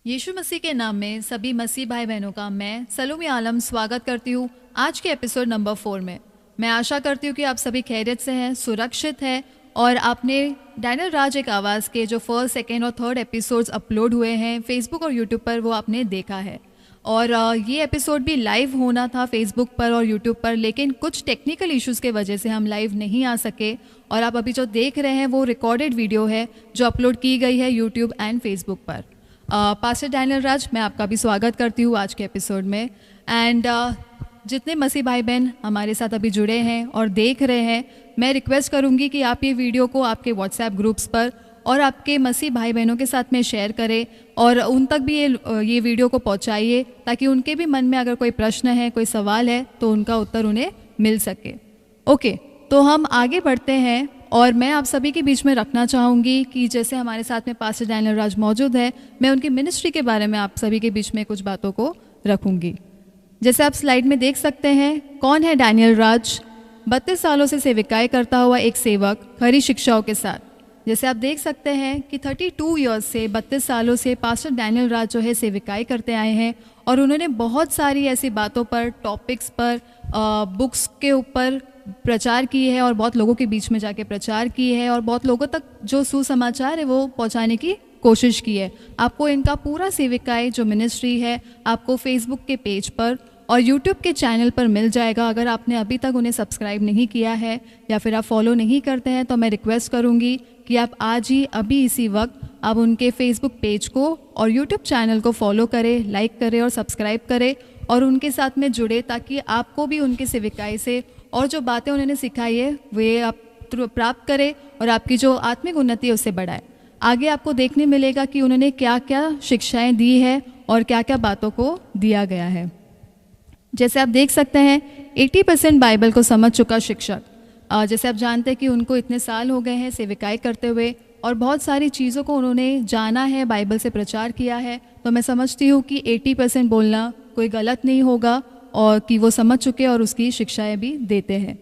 यीशु मसीह के नाम में सभी मसीह भाई बहनों का मैं सलोमी आलम स्वागत करती हूँ आज के एपिसोड नंबर 4 में। मैं आशा करती हूँ कि आप सभी खैरियत से हैं, सुरक्षित हैं और आपने डैनियल राज एक आवाज़ के जो फर्स्ट, सेकेंड और थर्ड एपिसोड्स अपलोड हुए हैं फेसबुक और यूट्यूब पर वो आपने देखा है। और ये एपिसोड भी लाइव होना था फेसबुक पर और यूट्यूब पर, लेकिन कुछ टेक्निकल इश्यूज़ के वजह से हम लाइव नहीं आ सके। और आप अभी जो देख रहे हैं वो रिकॉर्डेड वीडियो है जो अपलोड की गई है यूट्यूब एंड फेसबुक पर। पास्टर डैनियल राज, मैं आपका भी स्वागत करती हूँ आज के एपिसोड में। एंड जितने मसीह भाई बहन हमारे साथ अभी जुड़े हैं और देख रहे हैं, मैं रिक्वेस्ट करूँगी कि आप ये वीडियो को आपके व्हाट्सएप ग्रुप्स पर और आपके मसीह भाई बहनों के साथ में शेयर करें और उन तक भी ये वीडियो को पहुँचाइए ताकि उनके भी मन में अगर कोई प्रश्न है, कोई सवाल है तो उनका उत्तर उन्हें मिल सके। ओके, तो हम आगे बढ़ते हैं और मैं आप सभी के बीच में रखना चाहूँगी कि जैसे हमारे साथ में पास्टर डैनियल राज मौजूद है, मैं उनकी मिनिस्ट्री के बारे में आप सभी के बीच में कुछ बातों को रखूँगी। जैसे आप स्लाइड में देख सकते हैं, कौन है डैनियल राज? 32 सालों से सेविकाई करता हुआ एक सेवक खरी शिक्षाओं के साथ। जैसे आप देख सकते हैं कि 32 ईयर्स से 32 सालों से पास्टर डैनियल राज जो है सेविकाई करते आए हैं और उन्होंने बहुत सारी ऐसी बातों पर, टॉपिक्स पर, बुक्स के ऊपर प्रचार किए है और बहुत लोगों के बीच में जाके प्रचार किए है और बहुत लोगों तक जो सुसमाचार है वो पहुंचाने की कोशिश की है। आपको इनका पूरा सेविकाई जो मिनिस्ट्री है आपको फेसबुक के पेज पर और यूट्यूब के चैनल पर मिल जाएगा। अगर आपने अभी तक उन्हें सब्सक्राइब नहीं किया है या फिर आप फॉलो नहीं करते हैं तो मैं रिक्वेस्ट करूँगी कि आप आज ही अभी इसी वक्त आप उनके फेसबुक पेज को और यूट्यूब चैनल को फॉलो करें, लाइक करें और सब्सक्राइब करें और उनके साथ में जुड़े ताकि आपको भी उनके सेविकाई से और जो बातें उन्होंने सिखाई है वे आप प्राप्त करें और आपकी जो आत्मिक उन्नति है उससे बढ़ाए। आगे आपको देखने मिलेगा कि उन्होंने क्या क्या शिक्षाएं दी है और क्या क्या बातों को दिया गया है। जैसे आप देख सकते हैं 80% बाइबल को समझ चुका शिक्षक। जैसे आप जानते हैं कि उनको इतने साल हो गए हैं सेविकाई करते हुए और बहुत सारी चीज़ों को उन्होंने जाना है, बाइबल से प्रचार किया है, तो मैं समझती हूँ कि 80% बोलना कोई गलत नहीं होगा और कि वो समझ चुके और उसकी शिक्षाएं भी देते हैं।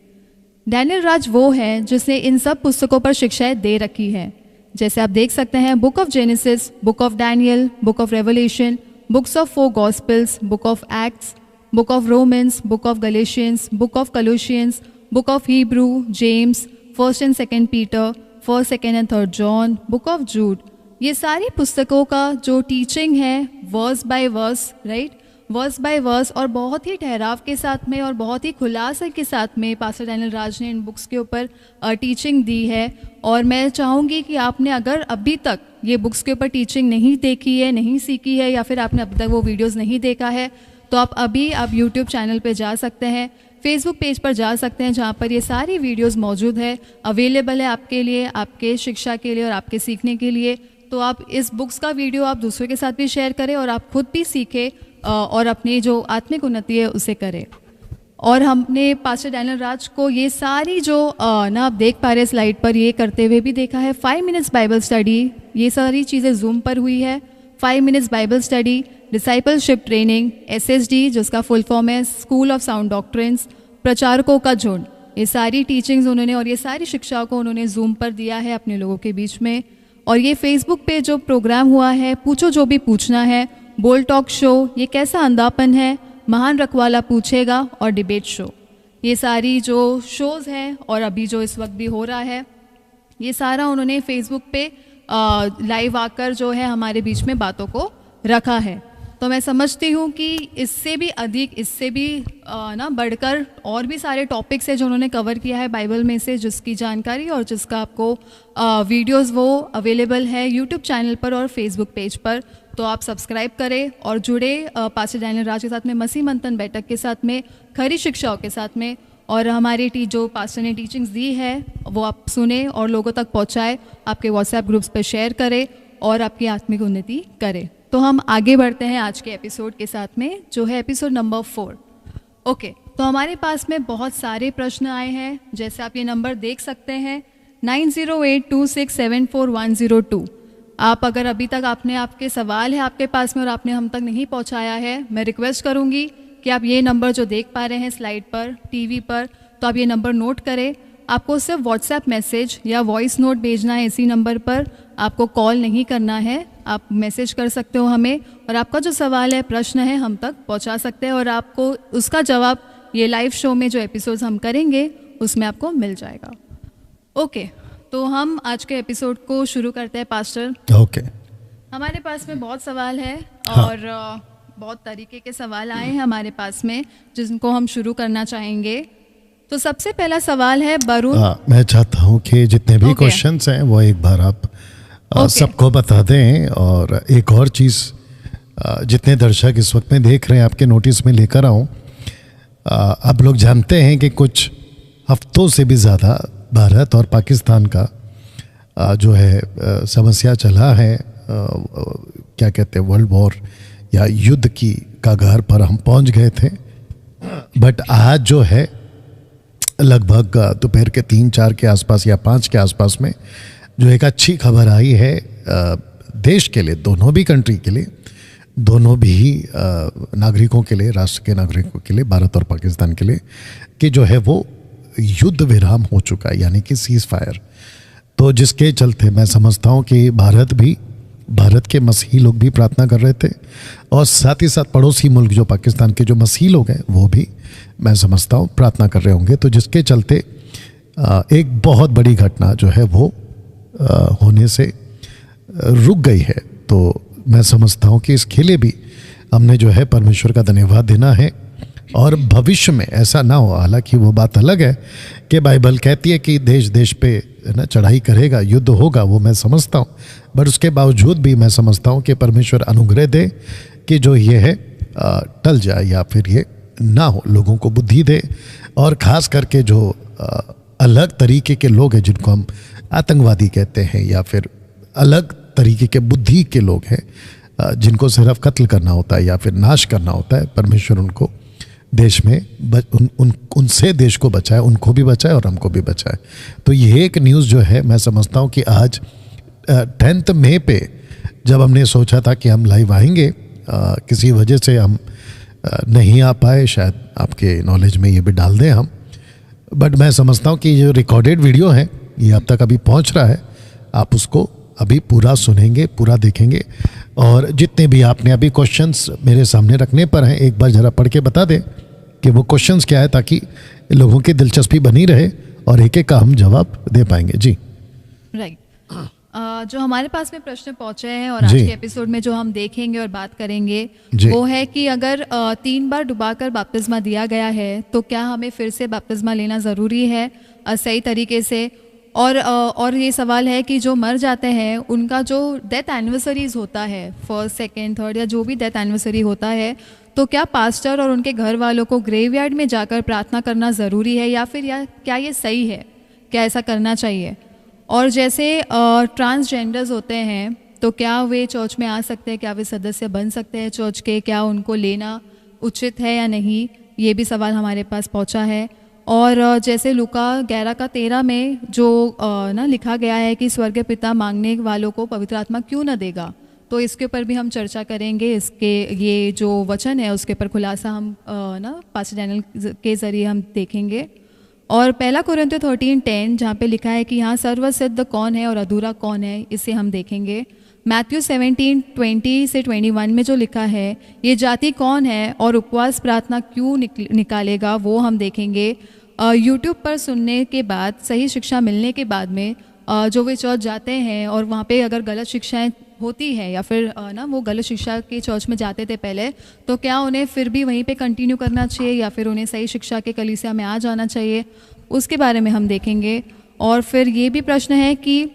डैनियल राज वो है जिसने इन सब पुस्तकों पर शिक्षाएं दे रखी हैं। जैसे आप देख सकते हैं book of Genesis, book of Daniel, book of Revelation, books of 4 gospels, book of Acts, book of Romans, book of Galatians, book of Colossians, book of Hebrew, James, 1st and 2nd Peter, 1st, 2nd and 3rd John, book of Jude. ये सारी पुस्तकों का जो teaching है verse by verse, right, verse by verse और बहुत ही ठहराव के साथ में और बहुत ही खुलासे के साथ में पास्टर डैनियल राज ने इन बुक्स के ऊपर टीचिंग दी है। और मैं चाहूँगी कि आपने अगर अभी तक ये बुक्स के ऊपर टीचिंग नहीं देखी है, नहीं सीखी है या फिर आपने अभी तक वो वीडियोस नहीं देखा है तो आप यूट्यूब चैनल पे जा सकते हैं, फेसबुक पेज पर जा सकते हैं जहाँ पर ये सारी वीडियोस मौजूद है, अवेलेबल है आपके लिए, आपके शिक्षा के लिए और आपके सीखने के लिए। तो आप इस बुक्स का वीडियो आप दूसरों के साथ भी शेयर करें और आप खुद भी सीखें और अपनी जो आत्मिक उन्नति है उसे करें। और हमने पास्टर डैनियल राज को ये सारी जो ना आप देख पा रहे हैं स्लाइड पर, ये करते हुए भी देखा है। 5 मिनट्स बाइबल स्टडी, ये सारी चीज़ें जूम पर हुई है। 5 minutes Bible study, discipleship training, SSD जिसका फुल फॉर्म है स्कूल ऑफ साउंड डॉक्ट्रिन्स, प्रचारकों का झुंड, ये सारी टीचिंग्स उन्होंने और ये सारी शिक्षाओं को उन्होंने जूम पर दिया है अपने लोगों के बीच में। और ये फेसबुक पे जो प्रोग्राम हुआ है पूछो जो भी पूछना है, बोल टॉक शो, ये कैसा अंधापन है, महान रखवाला पूछेगा और डिबेट शो, ये सारी जो शोज़ हैं और अभी जो इस वक्त भी हो रहा है ये सारा उन्होंने फेसबुक पे लाइव आकर जो है हमारे बीच में बातों को रखा है। तो मैं समझती हूँ कि इससे भी अधिक, इससे भी ना बढ़कर और भी सारे टॉपिक्स हैं जो उन्होंने कवर किया है बाइबल में से, जिसकी जानकारी और जिसका आपको वीडियोस वो अवेलेबल है यूट्यूब चैनल पर और फेसबुक पेज पर। तो आप सब्सक्राइब करें और जुड़े पास्टर डैनियल राज के साथ में, मसीह मंथन बैठक के साथ में, खरी शिक्षाओं के साथ में। और हमारी जो पास्टर ने टीचिंग्स दी है वो आप सुने और लोगों तक पहुँचाए, आपके व्हाट्सएप ग्रुप्स पर शेयर करें और आपकी आत्मिक उन्नति करें। तो हम आगे बढ़ते हैं आज के एपिसोड के साथ में जो है एपिसोड नंबर 4। ओके, तो हमारे पास में बहुत सारे प्रश्न आए हैं। जैसे आप ये नंबर देख सकते हैं 9082674102। आप अगर अभी तक आपके सवाल है आपके पास में और आपने हम तक नहीं पहुंचाया है, मैं रिक्वेस्ट करूंगी कि आप ये नंबर जो देख पा रहे हैं स्लाइड पर, टीवी पर, तो आप ये नंबर नोट करें। आपको सिर्फ व्हाट्सएप मैसेज या वॉइस नोट भेजना है इसी नंबर पर, आपको कॉल नहीं करना है। आप मैसेज कर सकते हो हमें, और आपका जो सवाल है, प्रश्न है, हम तक पहुंचा सकते हैं और आपको उसका जवाब ये लाइव शो में जो एपिसोड्स हम करेंगे उसमें आपको मिल जाएगा। ओके, तो हम आज के एपिसोड को शुरू करते हैं पास्टर। ओके। हमारे पास में बहुत सवाल है हाँ। और बहुत तरीके के सवाल आए हैं हमारे पास में जिनको हम शुरू करना चाहेंगे। तो सबसे पहला सवाल है वरुण। मैं चाहता हूँ कि जितने भी Okay. क्वेश्चंस हैं वो एक बार आप Okay. सबको बता दें। और एक और चीज़, जितने दर्शक इस वक्त में देख रहे हैं आपके नोटिस में लेकर आऊँ। आप लोग जानते हैं कि कुछ हफ्तों से भी ज़्यादा भारत और पाकिस्तान का जो है समस्या चला है, क्या कहते हैं, वर्ल्ड वॉर या युद्ध की कगार पर हम पहुंच गए थे। बट आज जो है लगभग दोपहर के 3-4 के आसपास या 5 के आसपास में जो एक अच्छी खबर आई है देश के लिए, दोनों भी कंट्री के लिए, दोनों भी नागरिकों के लिए, राष्ट्र के नागरिकों के लिए, भारत और पाकिस्तान के लिए, कि जो है वो युद्ध विराम हो चुका है, यानी कि सीज फायर। तो जिसके चलते मैं समझता हूँ कि भारत के मसीही लोग भी प्रार्थना कर रहे थे और साथ ही साथ पड़ोसी मुल्क जो पाकिस्तान के जो मसीही लोग हैं वो भी, मैं समझता हूँ, प्रार्थना कर रहे होंगे। तो जिसके चलते एक बहुत बड़ी घटना जो है वो होने से रुक गई है। तो मैं समझता हूँ कि इसके लिए भी हमने जो है परमेश्वर का धन्यवाद देना है और भविष्य में ऐसा ना हो। हालांकि वो बात अलग है कि बाइबल कहती है कि देश देश पे ना चढ़ाई करेगा, युद्ध होगा, वो मैं समझता हूँ। बट उसके बावजूद भी मैं समझता हूँ कि परमेश्वर अनुग्रह दे कि जो ये है टल जाए या फिर ये ना हो, लोगों को बुद्धि दे। और ख़ास करके जो अलग तरीके के लोग हैं जिनको हम आतंकवादी कहते हैं या फिर अलग तरीके के बुद्धि के लोग हैं जिनको सिर्फ कत्ल करना होता है या फिर नाश करना होता है, परमेश्वर उनको देश में उनसे देश को बचाए, उनको भी बचाए और हमको भी बचाए। तो ये एक न्यूज़ जो है मैं समझता हूँ कि आज 10 मई पे जब हमने सोचा था कि हम लाइव आएंगे, किसी वजह से हम नहीं आ पाए, शायद आपके नॉलेज में ये भी डाल दें हम। बट मैं समझता हूँ कि जो रिकॉर्डेड वीडियो है ये अब तक अभी पहुँच रहा है, आप उसको अभी पूरा सुनेंगे, पूरा देखेंगे। और जितने भी आपने अभी क्वेश्चंस मेरे सामने रखने पर हैं, एक बार ज़रा पढ़ के बता दें कि वो क्वेश्चंस क्या है, ताकि लोगों की दिलचस्पी बनी रहे और एक एक का हम जवाब दे पाएंगे। जी राइट। जो हमारे पास में प्रश्न पहुंचे हैं और आज के एपिसोड में जो हम देखेंगे और बात करेंगे वो है कि अगर 3 बार डुबाकर बपतिस्मा दिया गया है तो क्या हमें फिर से बपतिस्मा लेना ज़रूरी है सही तरीके से। और ये सवाल है कि जो मर जाते हैं उनका जो डेथ एनिवर्सरीज होता है, 1st, 2nd, 3rd या जो भी डेथ एनिवर्सरी होता है, तो क्या पास्टर और उनके घर वालों को ग्रेवयार्ड में जाकर प्रार्थना करना ज़रूरी है या फिर क्या ये सही है, क्या ऐसा करना चाहिए। और जैसे ट्रांसजेंडर्स होते हैं तो क्या वे चर्च में आ सकते हैं, क्या वे सदस्य बन सकते हैं चर्च के, क्या उनको लेना उचित है या नहीं, ये भी सवाल हमारे पास पहुंचा है। और जैसे लूका 11:13 में जो ना लिखा गया है कि स्वर्ग पिता मांगने वालों को पवित्र आत्मा क्यों न देगा, तो इसके ऊपर भी हम चर्चा करेंगे। इसके ये जो वचन है उसके ऊपर खुलासा हम ना पास्टर डैनियल के ज़रिए हम देखेंगे। और 1 कोरिन्थियों 13:10 जहाँ पे लिखा है कि यहाँ सर्वसिद्ध कौन है और अधूरा कौन है, इसे हम देखेंगे। मैथ्यू 17:20 से 21 में जो लिखा है ये जाति कौन है और उपवास प्रार्थना क्यों निकालेगा, वो हम देखेंगे। यूट्यूब पर सुनने के बाद, सही शिक्षा मिलने के बाद में जो वे चर्च जाते हैं और वहाँ पे अगर गलत शिक्षाएं होती है या फिर ना वो गलत शिक्षा के चर्च में जाते थे पहले, तो क्या उन्हें फिर भी वहीं पे कंटिन्यू करना चाहिए या फिर उन्हें सही शिक्षा के कलीसिया में आ जाना चाहिए, उसके बारे में हम देखेंगे। और फिर ये भी प्रश्न है कि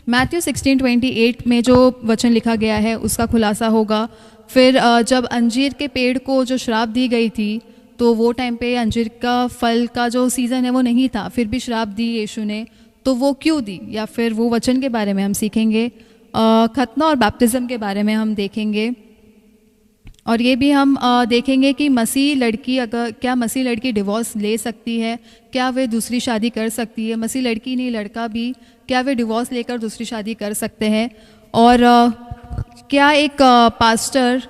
मैथ्यू 16:28 में जो वचन लिखा गया है उसका खुलासा होगा। फिर जब अंजीर के पेड़ को जो श्राप दी गई थी तो वो टाइम पे अंजीर का फल का जो सीज़न है वो नहीं था, फिर भी श्राप दी यीशु ने, तो वो क्यों दी, या फिर वो वचन के बारे में हम सीखेंगे। खतना और बैप्टिज़म के बारे में हम देखेंगे। और ये भी हम देखेंगे कि मसीह लड़की डिवोर्स ले सकती है, क्या वे दूसरी शादी कर सकती है, मसीह लड़की नहीं लड़का भी क्या वे डिवोर्स लेकर दूसरी शादी कर सकते हैं। और क्या एक पास्टर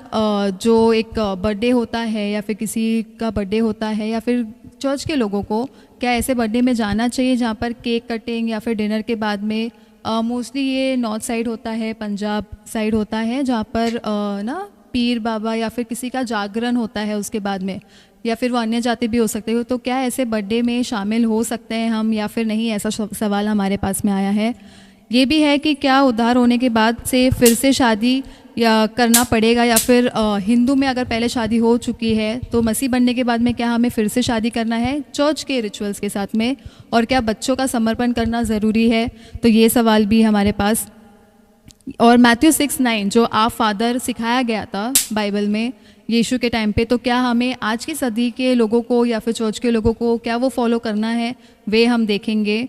जो एक बर्थडे होता है या फिर किसी का बर्थडे होता है या फिर चर्च के लोगों को क्या ऐसे बर्थडे में जाना चाहिए जहाँ पर केक कटिंग या फिर डिनर के बाद में मोस्टली ये नॉर्थ साइड होता है, पंजाब साइड होता है, जहाँ पर ना पीर बाबा या फिर किसी का जागरण होता है उसके बाद में, या फिर वो अन्य जाति भी हो सकते हो। तो क्या ऐसे बर्थडे में शामिल हो सकते हैं हम या फिर नहीं, ऐसा सवाल हमारे पास में आया है। ये भी है कि क्या उद्धार होने के बाद से फिर से शादी या करना पड़ेगा, या फिर हिंदू में अगर पहले शादी हो चुकी है तो मसीह बनने के बाद में क्या हमें फिर से शादी करना है चर्च के रिचुअल्स के साथ में, और क्या बच्चों का समर्पण करना ज़रूरी है। तो ये सवाल भी हमारे पास। और मैथ्यू 6:9 जो आप फादर सिखाया गया था बाइबल में यीशु के टाइम पे, तो क्या हमें आज की सदी के लोगों को या फिर चर्च के लोगों को क्या वो फॉलो करना है, वे हम देखेंगे।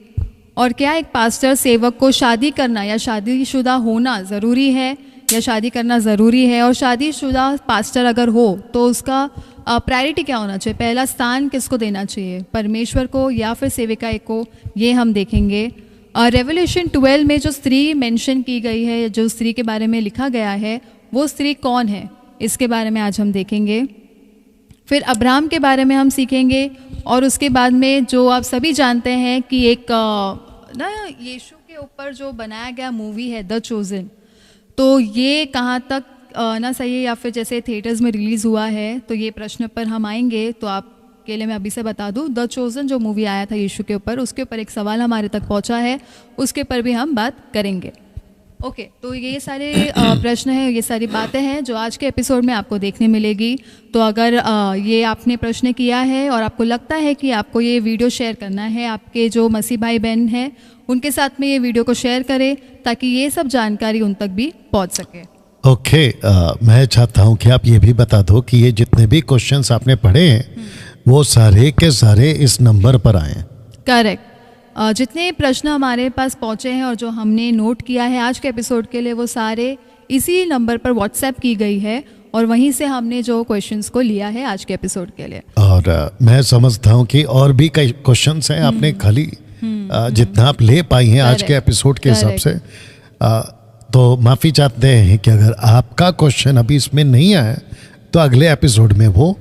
और क्या एक पास्टर सेवक को शादी करना या शादीशुदा होना ज़रूरी है या शादी करना ज़रूरी है, और शादीशुदा पास्टर अगर हो तो उसका प्रायोरिटी क्या होना चाहिए, पहला स्थान किसको देना चाहिए, परमेश्वर को या फिर सेविका को, ये हम देखेंगे। रेवल्यूशन 12 में जो स्त्री मेंशन की गई है, जो स्त्री के बारे में लिखा गया है, वो स्त्री कौन है, इसके बारे में आज हम देखेंगे। फिर अब्राहम के बारे में हम सीखेंगे, और उसके बाद में जो आप सभी जानते हैं कि एक ना यीशु के ऊपर जो बनाया गया मूवी है द चोजन, तो ये कहाँ तक ना सही है या फिर जैसे थिएटर्स में रिलीज़ हुआ है, तो ये प्रश्न पर हम आएंगे। तो आपके लिए मैं अभी से बता दूं, द चोजन जो मूवी आया था यीशु के ऊपर, उसके ऊपर एक सवाल हमारे तक पहुंचा है, उसके ऊपर भी हम बात करेंगे। ओके, तो ये सारे प्रश्न हैं, ये सारी बातें हैं जो आज के एपिसोड में आपको देखने मिलेगी। तो अगर ये आपने प्रश्न किया है और आपको लगता है कि आपको ये वीडियो शेयर करना है, आपके जो मसीह भाई बहन हैं उनके साथ में ये वीडियो को शेयर करें ताकि ये सब जानकारी उन तक भी पहुंच सके। ओके, मैं चाहता हूं कि आप ये भी बता दो कि ये जितने भी क्वेश्चंस आपने पढ़े हैं वो सारे के सारे इस नंबर पर आए हैं। करेक्ट। जितने प्रश्न हमारे पास पहुंचे हैं और जो हमने नोट किया है आज के एपिसोड के लिए, वो सारे इसी नंबर पर व्हाट्सएप की गई है, और वहीं से हमने जो क्वेश्चंस को लिया है आज के एपिसोड के लिए। और मैं समझता हूं कि और भी कई क्वेश्चंस हैं, आपने खाली जितना आप ले पाई हैं आज के एपिसोड के हिसाब से, तो माफ़ी चाहते हैं कि अगर आपका क्वेश्चन अभी इसमें नहीं आया तो अगले एपिसोड में वो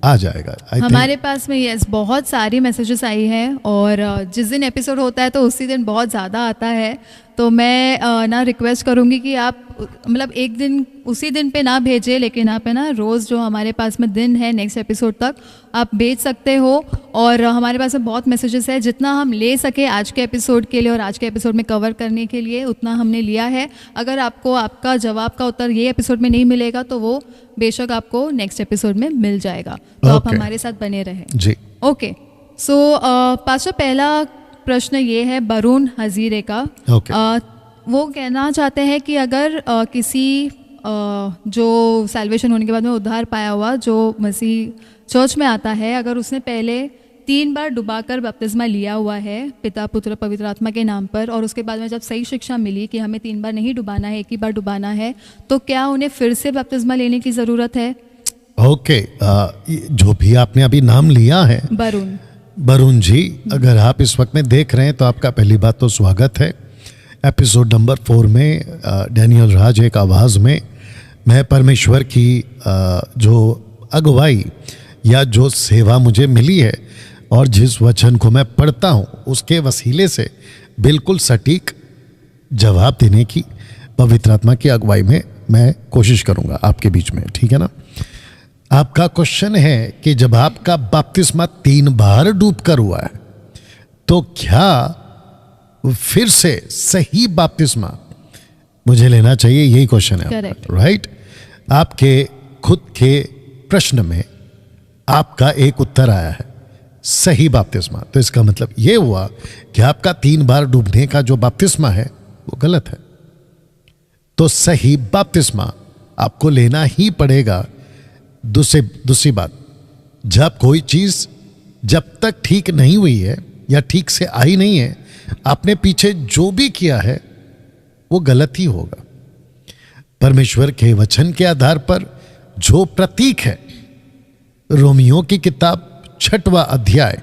आ जाएगा। हमारे पास में यस बहुत सारी मैसेजेस आई हैं, और जिस दिन एपिसोड होता है तो उसी दिन बहुत ज़्यादा आता है। तो मैं ना रिक्वेस्ट करूँगी कि आप मतलब एक दिन उसी दिन पे ना भेजें, लेकिन आप है ना रोज़ जो हमारे पास में दिन है नेक्स्ट एपिसोड तक आप भेज सकते हो। और हमारे पास में बहुत मैसेजेस है, जितना हम ले सके आज के एपिसोड के लिए और आज के एपिसोड में कवर करने के लिए उतना हमने लिया है। अगर आपको आपका जवाब का उत्तर ये एपिसोड में नहीं मिलेगा तो वो बेशक आपको नेक्स्ट एपिसोड में मिल जाएगा। तो आप हमारे साथ बने रहें जी। ओके, सो पास्टर पहला प्रश्न ये है बरून हजीरे का। वो कहना चाहते हैं कि अगर किसी जो सैल्वेशन होने के बाद में उद्धार पाया हुआ जो मसीह चर्च में आता है, अगर उसने पहले 3 बार डुबाकर बपतिस्मा लिया हुआ है पिता पुत्र पवित्र आत्मा के नाम पर, और उसके बाद में जब सही शिक्षा मिली कि हमें 3 बार नहीं डुबाना है, 1 ही बार डुबाना है, तो क्या उन्हें फिर से बपतिस्मा लेने की ज़रूरत है? ओके, जो भी आपने अभी नाम लिया है बरून जी, अगर आप इस वक्त में देख रहे हैं तो आपका पहली बात तो स्वागत है। एपिसोड नंबर 4 में डैनियल राज एक आवाज़ में मैं परमेश्वर की जो अगुवाई या जो सेवा मुझे मिली है और जिस वचन को मैं पढ़ता हूँ उसके वसीले से बिल्कुल सटीक जवाब देने की पवित्र आत्मा की अगुवाई में मैं कोशिश करूँगा आपके बीच में, ठीक है ना। आपका क्वेश्चन है कि जब आपका बपतिस्मा 3 बार डूबकर हुआ है तो क्या फिर से सही बपतिस्मा मुझे लेना चाहिए, यही क्वेश्चन है, राइट। आपके खुद के प्रश्न में आपका एक उत्तर आया है, सही बपतिस्मा। तो इसका मतलब ये हुआ कि आपका 3 बार डूबने का जो बपतिस्मा है वो गलत है। तो सही बपतिस्मा आपको लेना ही पड़ेगा। दूसरी बात, जब कोई चीज जब तक ठीक नहीं हुई है या ठीक से आई नहीं है, आपने पीछे जो भी किया है वो गलत ही होगा। परमेश्वर के वचन के आधार पर जो प्रतीक है, रोमियो की किताब 6वां अध्याय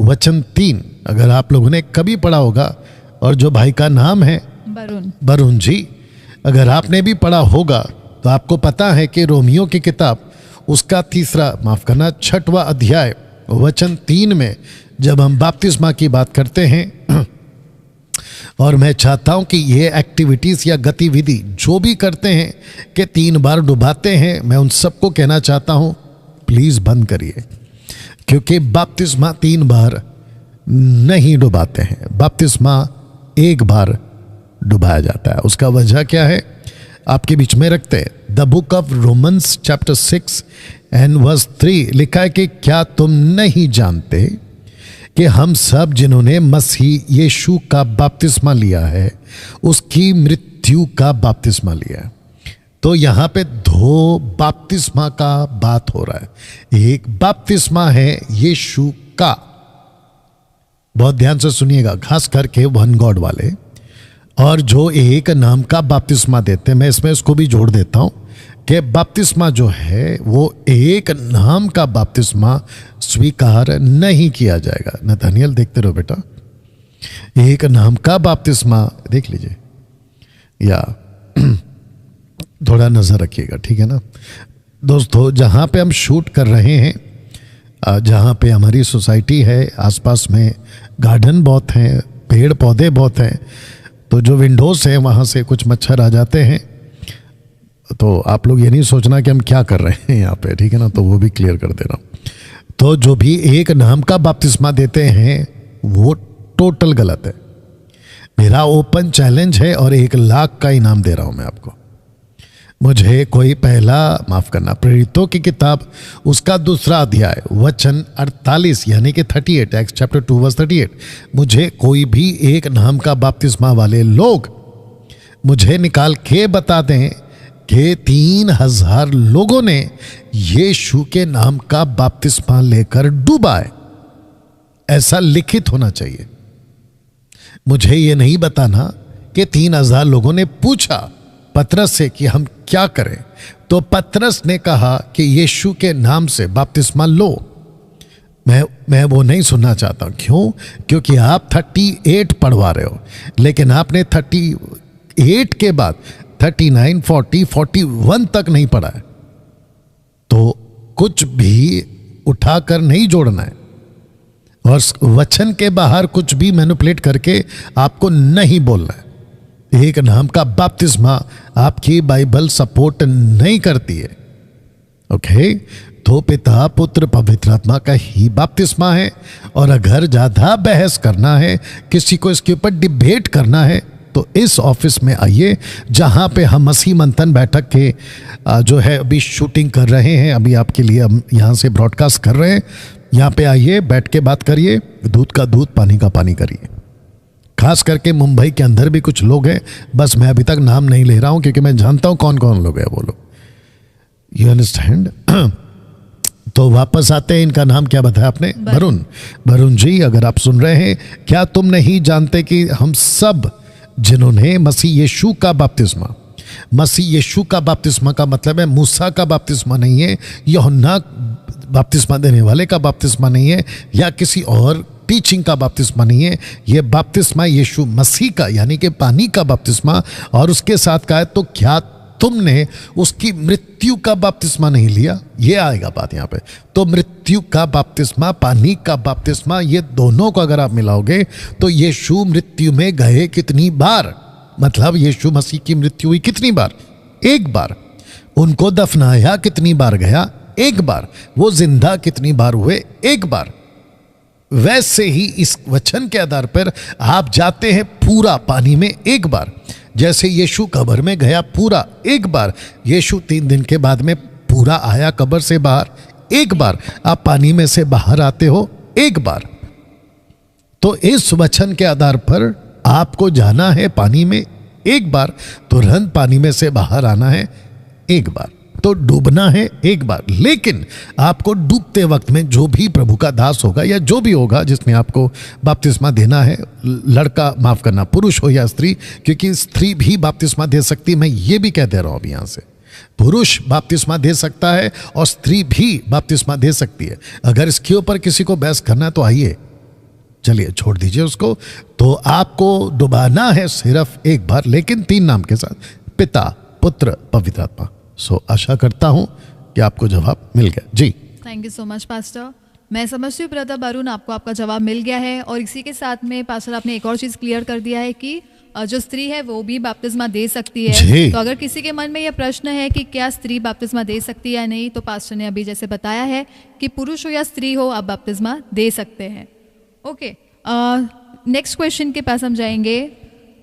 वचन 3, अगर आप लोगों ने कभी पढ़ा होगा, और जो भाई का नाम है बरून जी, अगर आपने भी पढ़ा होगा तो आपको पता है कि रोमियो की किताब उसका 6वां अध्याय वचन 3 में जब हम बपतिस्मा की बात करते हैं और मैं चाहता हूं कि ये एक्टिविटीज या गतिविधि जो भी करते हैं कि 3 बार डुबाते हैं, मैं उन सबको कहना चाहता हूं प्लीज बंद करिए, क्योंकि बपतिस्मा 3 बार नहीं डुबाते हैं, बपतिस्मा 1 बार डुबाया जाता है। उसका वजह क्या है आपके बीच में रखते हैं। The book of Romans chapter 6 and verse 3 लिखा है कि क्या तुम नहीं जानते कि हम सब जिन्होंने मसीह यीशु का बपतिस्मा लिया है उसकी मृत्यु का बपतिस्मा लिया है। तो यहां पे 2 बपतिस्मा का बात हो रहा है। एक बपतिस्मा है यीशु का, बहुत ध्यान से सुनिएगा, खास करके वन गॉड वाले, और जो एक नाम का बपतिस्मा देते हैं। मैं इसमें इसको भी जोड़ देता हूं कि बपतिस्मा जो है वो एक नाम का बपतिस्मा स्वीकार नहीं किया जाएगा। नथानियल देखते रहो बेटा, एक नाम का बपतिस्मा देख लीजिए या थोड़ा नजर रखिएगा, ठीक है ना दोस्तों। जहां पे हम शूट कर रहे हैं, जहां पे हमारी सोसाइटी है, आसपास में गार्डन बहुत हैं, पेड़ पौधे बहुत हैं, तो जो विंडोज हैं वहां से कुछ मच्छर आ जाते हैं। तो आप लोग ये नहीं सोचना कि हम क्या कर रहे हैं यहाँ पे, ठीक है ना, तो वो भी क्लियर कर दे रहा हूं। तो जो भी एक नाम का बपतिस्मा देते हैं वो टोटल गलत है। मेरा ओपन चैलेंज है और 1 लाख का इनाम दे रहा हूं मैं आपको। मुझे कोई माफ करना, प्रेरितों की किताब उसका 2 अध्याय वचन 48 यानी कि 38, एक्स चैप्टर 2 वर्स 38, मुझे कोई भी एक नाम का बपतिस्मा वाले लोग मुझे निकाल के बता दें कि 3000 लोगों ने यीशु के नाम का बपतिस्मा लेकर डूबा है, ऐसा लिखित होना चाहिए। मुझे ये नहीं बताना कि 3000 लोगों ने पूछा पतरस से कि हम क्या करें, तो पतरस ने कहा कि यीशु के नाम से बपतिस्मा लो। मैं वो नहीं सुनना चाहता। क्यों? क्योंकि आप 38 पढ़वा रहे हो, लेकिन आपने 38 के बाद 39, 40, 41 तक नहीं पढ़ा है। तो कुछ भी उठाकर नहीं जोड़ना है और वचन के बाहर कुछ भी मैनिपुलेट करके आपको नहीं बोलना है। एक नाम का बपतिस्मा आपकी बाइबल सपोर्ट नहीं करती है। ओके, तो पिता पुत्र पवित्र आत्मा का ही बपतिस्मा है। और अगर ज्यादा बहस करना है, किसी को इसके ऊपर डिबेट करना है, तो इस ऑफिस में आइए जहां पे हम मसीह मंथन बैठक के जो है अभी शूटिंग कर रहे हैं, अभी आपके लिए हम यहां से ब्रॉडकास्ट कर रहे हैं। यहां पे आइए, बैठ के बात करिए, दूध का दूध पानी का पानी करिए। खास करके मुंबई के अंदर भी कुछ लोग हैं, बस मैं अभी तक नाम नहीं ले रहा हूं क्योंकि मैं जानता हूं कौन कौन लोग हैं वो लोग। You understand? तो वापस आते हैं, इनका नाम क्या बताया आपने? वरुण जी, अगर आप सुन रहे हैं, क्या तुम नहीं जानते कि हम सब जिन्होंने मसीह यीशु का बपतिस्मा, मसीह यीशु का बपतिस्मा का मतलब है मूसा का बपतिस्मा नहीं है, यूहन्ना बपतिस्मा देने वाले का बपतिस्मा नहीं है, या किसी और टीचिंग का बपतिस्मा नहीं है। यह बपतिस्मा यीशु मसीह का यानी कि पानी का बपतिस्मा। और उसके साथ कहा है तो क्या तुमने उसकी मृत्यु का बपतिस्मा नहीं लिया? ये आएगा बात यहाँ पे। तो मृत्यु का बपतिस्मा, पानी का बपतिस्मा, ये दोनों को अगर आप मिलाओगे तो यीशु मृत्यु में गए कितनी बार, मतलब यीशु मसीह की मृत्यु हुई कितनी बार? 1 बार। उनको दफनाया कितनी बार गया? 1 बार। वो जिंदा कितनी बार हुए? 1 बार। वैसे ही इस वचन के आधार पर आप जाते हैं पूरा पानी में 1 बार। जैसे यीशु कब्र में गया पूरा 1 बार, यीशु 3 दिन के बाद में पूरा आया कब्र से बाहर 1 बार, आप पानी में से बाहर आते हो 1 बार। तो इस वचन के आधार पर आपको जाना है पानी में 1 बार, तुरंत पानी में से बाहर आना है 1 बार, तो डूबना है 1 बार। लेकिन आपको डूबते वक्त में जो भी प्रभु का दास होगा या जो भी होगा जिसने आपको बपतिस्मा देना है, लड़का माफ करना पुरुष हो या स्त्री, क्योंकि स्त्री भी बपतिस्मा दे सकती है, मैं ये भी कह दे रहा हूं अभी यहां से, पुरुष बपतिस्मा दे सकता है और स्त्री भी बपतिस्मा दे सकती है। अगर इसके ऊपर किसी को बहस करना है तो आइए, चलिए छोड़ दीजिए उसको। तो आपको डुबाना है सिर्फ 1 बार, लेकिन 3 नाम के साथ, पिता पुत्र पवित्र आत्मा। सो आशा करता हूं कि आपको जवाब मिल गया जी। Thank you so much pastor. मैं समझती हूँ ब्रदर वरुण, आपको आपका जवाब मिल गया है। और इसी के साथ में पास्टर आपने एक और चीज़ क्लियर कर दिया है कि जो स्त्री है वो भी बपतिस्मा दे सकती है। जी। तो अगर किसी के मन में यह प्रश्न है कि क्या स्त्री बपतिस्मा दे सकती है या नहीं, तो पास्टर ने अभी जैसे बताया है कि पुरुष हो या स्त्री हो आप बपतिस्मा दे सकते हैं। ओके, नेक्स्ट क्वेश्चन के पास हम जाएंगे,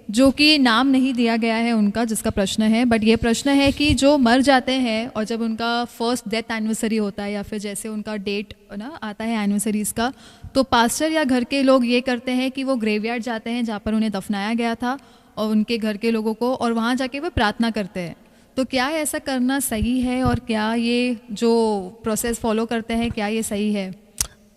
जो कि नाम नहीं दिया गया है उनका जिसका प्रश्न है, बट ये प्रश्न है कि जो मर जाते हैं और जब उनका फर्स्ट डेथ एनिवर्सरी होता है या फिर जैसे उनका डेट ना आता है एनिवर्सरीज का, तो पास्टर या घर के लोग ये करते हैं कि वो ग्रेवयार्ड जाते हैं जहाँ पर उन्हें दफनाया गया था और उनके घर के लोगों को, और वहाँ जाके वो प्रार्थना करते हैं। तो क्या ऐसा करना सही है और क्या ये जो प्रोसेस फॉलो करते हैं क्या ये सही है?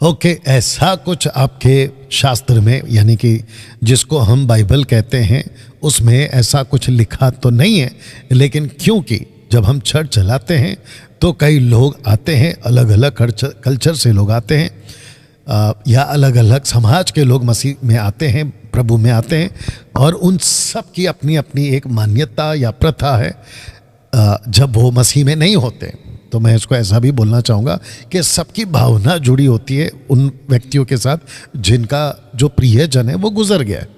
ओके, ऐसा कुछ आपके शास्त्र में, यानी कि जिसको हम बाइबल कहते हैं, उसमें ऐसा कुछ लिखा तो नहीं है। लेकिन क्योंकि जब हम चर्च चलाते हैं तो कई लोग आते हैं, अलग अलग कल्चर से लोग आते हैं, या अलग अलग समाज के लोग मसीह में आते हैं, प्रभु में आते हैं, और उन सब की अपनी अपनी एक मान्यता या प्रथा है जब वो मसीह में नहीं होते। तो मैं इसको ऐसा भी बोलना चाहूँगा कि सबकी भावना जुड़ी होती है उन व्यक्तियों के साथ जिनका जो प्रियजन है वो गुजर गया है।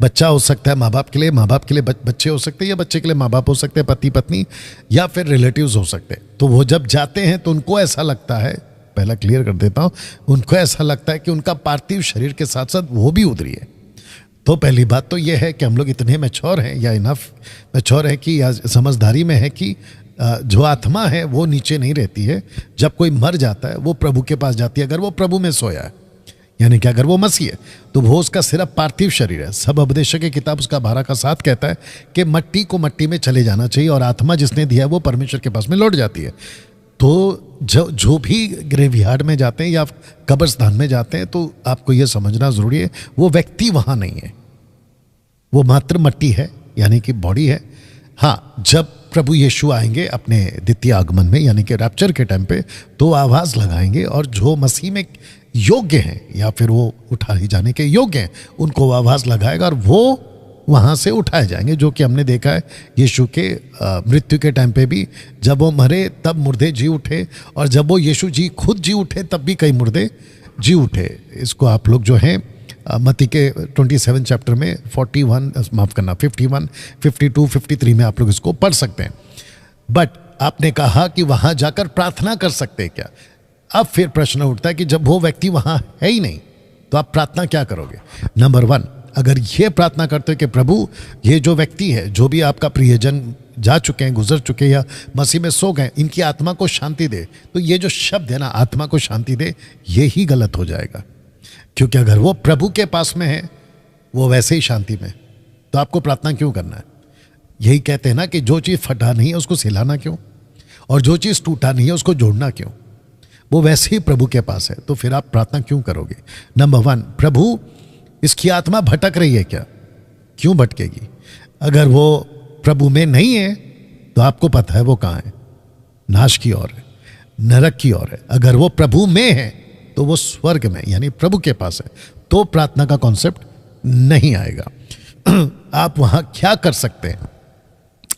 बच्चा हो सकता है माँ बाप के लिए, माँ बाप के लिए बच्चे हो सकते हैं, या बच्चे के लिए माँ बाप हो सकते हैं, पति पत्नी, या फिर रिलेटिव्स हो सकते हैं। तो वो जब जाते हैं तो उनको ऐसा लगता है, पहला क्लियर कर देता हूँ, उनको ऐसा लगता है कि उनका पार्थिव शरीर के साथ साथ वो भी उतरी है। तो पहली बात तो ये है कि हम लोग इतने मैच्योर हैं या इनफ मैच्योर है कि, या समझदारी में है कि जो आत्मा है वो नीचे नहीं रहती है। जब कोई मर जाता है वो प्रभु के पास जाती है, अगर वो प्रभु में सोया है, यानी कि अगर वो मसीह है, तो वो उसका सिर्फ पार्थिव शरीर है। सब उपदेशक की किताब उसका 12:7 कहता है कि मट्टी को मट्टी में चले जाना चाहिए और आत्मा जिसने दिया है वो परमेश्वर के पास में लौट जाती है। तो जो भी ग्रेवयार्ड में जाते हैं या कब्रिस्तान में जाते हैं, तो आपको ये समझना ज़रूरी है वो व्यक्ति वहाँ नहीं है, वो मात्र मट्टी है, यानी कि बॉडी है। हाँ, जब प्रभु यीशु आएंगे अपने द्वितीय आगमन में, यानी कि रैप्चर के टाइम पे, तो आवाज़ लगाएंगे और जो मसीह में योग्य हैं या फिर वो उठाए जाने के योग्य हैं उनको आवाज़ लगाएगा और वो वहाँ से उठाए जाएंगे। जो कि हमने देखा है यीशु के मृत्यु के टाइम पे भी, जब वो मरे तब मुर्दे जी उठे, और जब वो यीशु जी खुद जी उठे तब भी कई मुर्दे जी उठे। इसको आप लोग जो हैं मत्ती के 27 चैप्टर में 51, माफ़ करना 51, 52, 53 में आप लोग इसको पढ़ सकते हैं। बट आपने कहा कि वहाँ जाकर प्रार्थना कर सकते हैं क्या? अब फिर प्रश्न उठता है कि जब वो व्यक्ति वहाँ है ही नहीं तो आप प्रार्थना क्या करोगे? नंबर 1, अगर ये प्रार्थना करते हो कि प्रभु ये जो व्यक्ति है, जो भी आपका प्रियजन जा चुके हैं, गुजर चुके हैं या मसीह में सो गए, इनकी आत्मा को शांति दे, तो ये जो शब्द है ना, आत्मा को शांति दे, ये ही गलत हो जाएगा। क्योंकि अगर वो प्रभु के पास में है, वो वैसे ही शांति में, तो आपको प्रार्थना क्यों करना है? यही कहते हैं ना कि जो चीज़ फटा नहीं है उसको सिलाना क्यों, और जो चीज़ टूटा नहीं है उसको जोड़ना क्यों? वो वैसे ही प्रभु के पास है, तो फिर आप प्रार्थना क्यों करोगे? नंबर 1, प्रभु इसकी आत्मा भटक रही है क्या? क्यों भटकेगी? अगर वो प्रभु में नहीं है तो आपको पता है वो कहाँ है, नाश की ओर है, नरक की ओर है। अगर वो प्रभु में है तो वो स्वर्ग में, यानी प्रभु के पास है, तो प्रार्थना का कॉन्सेप्ट नहीं आएगा। आप वहां क्या कर सकते हैं?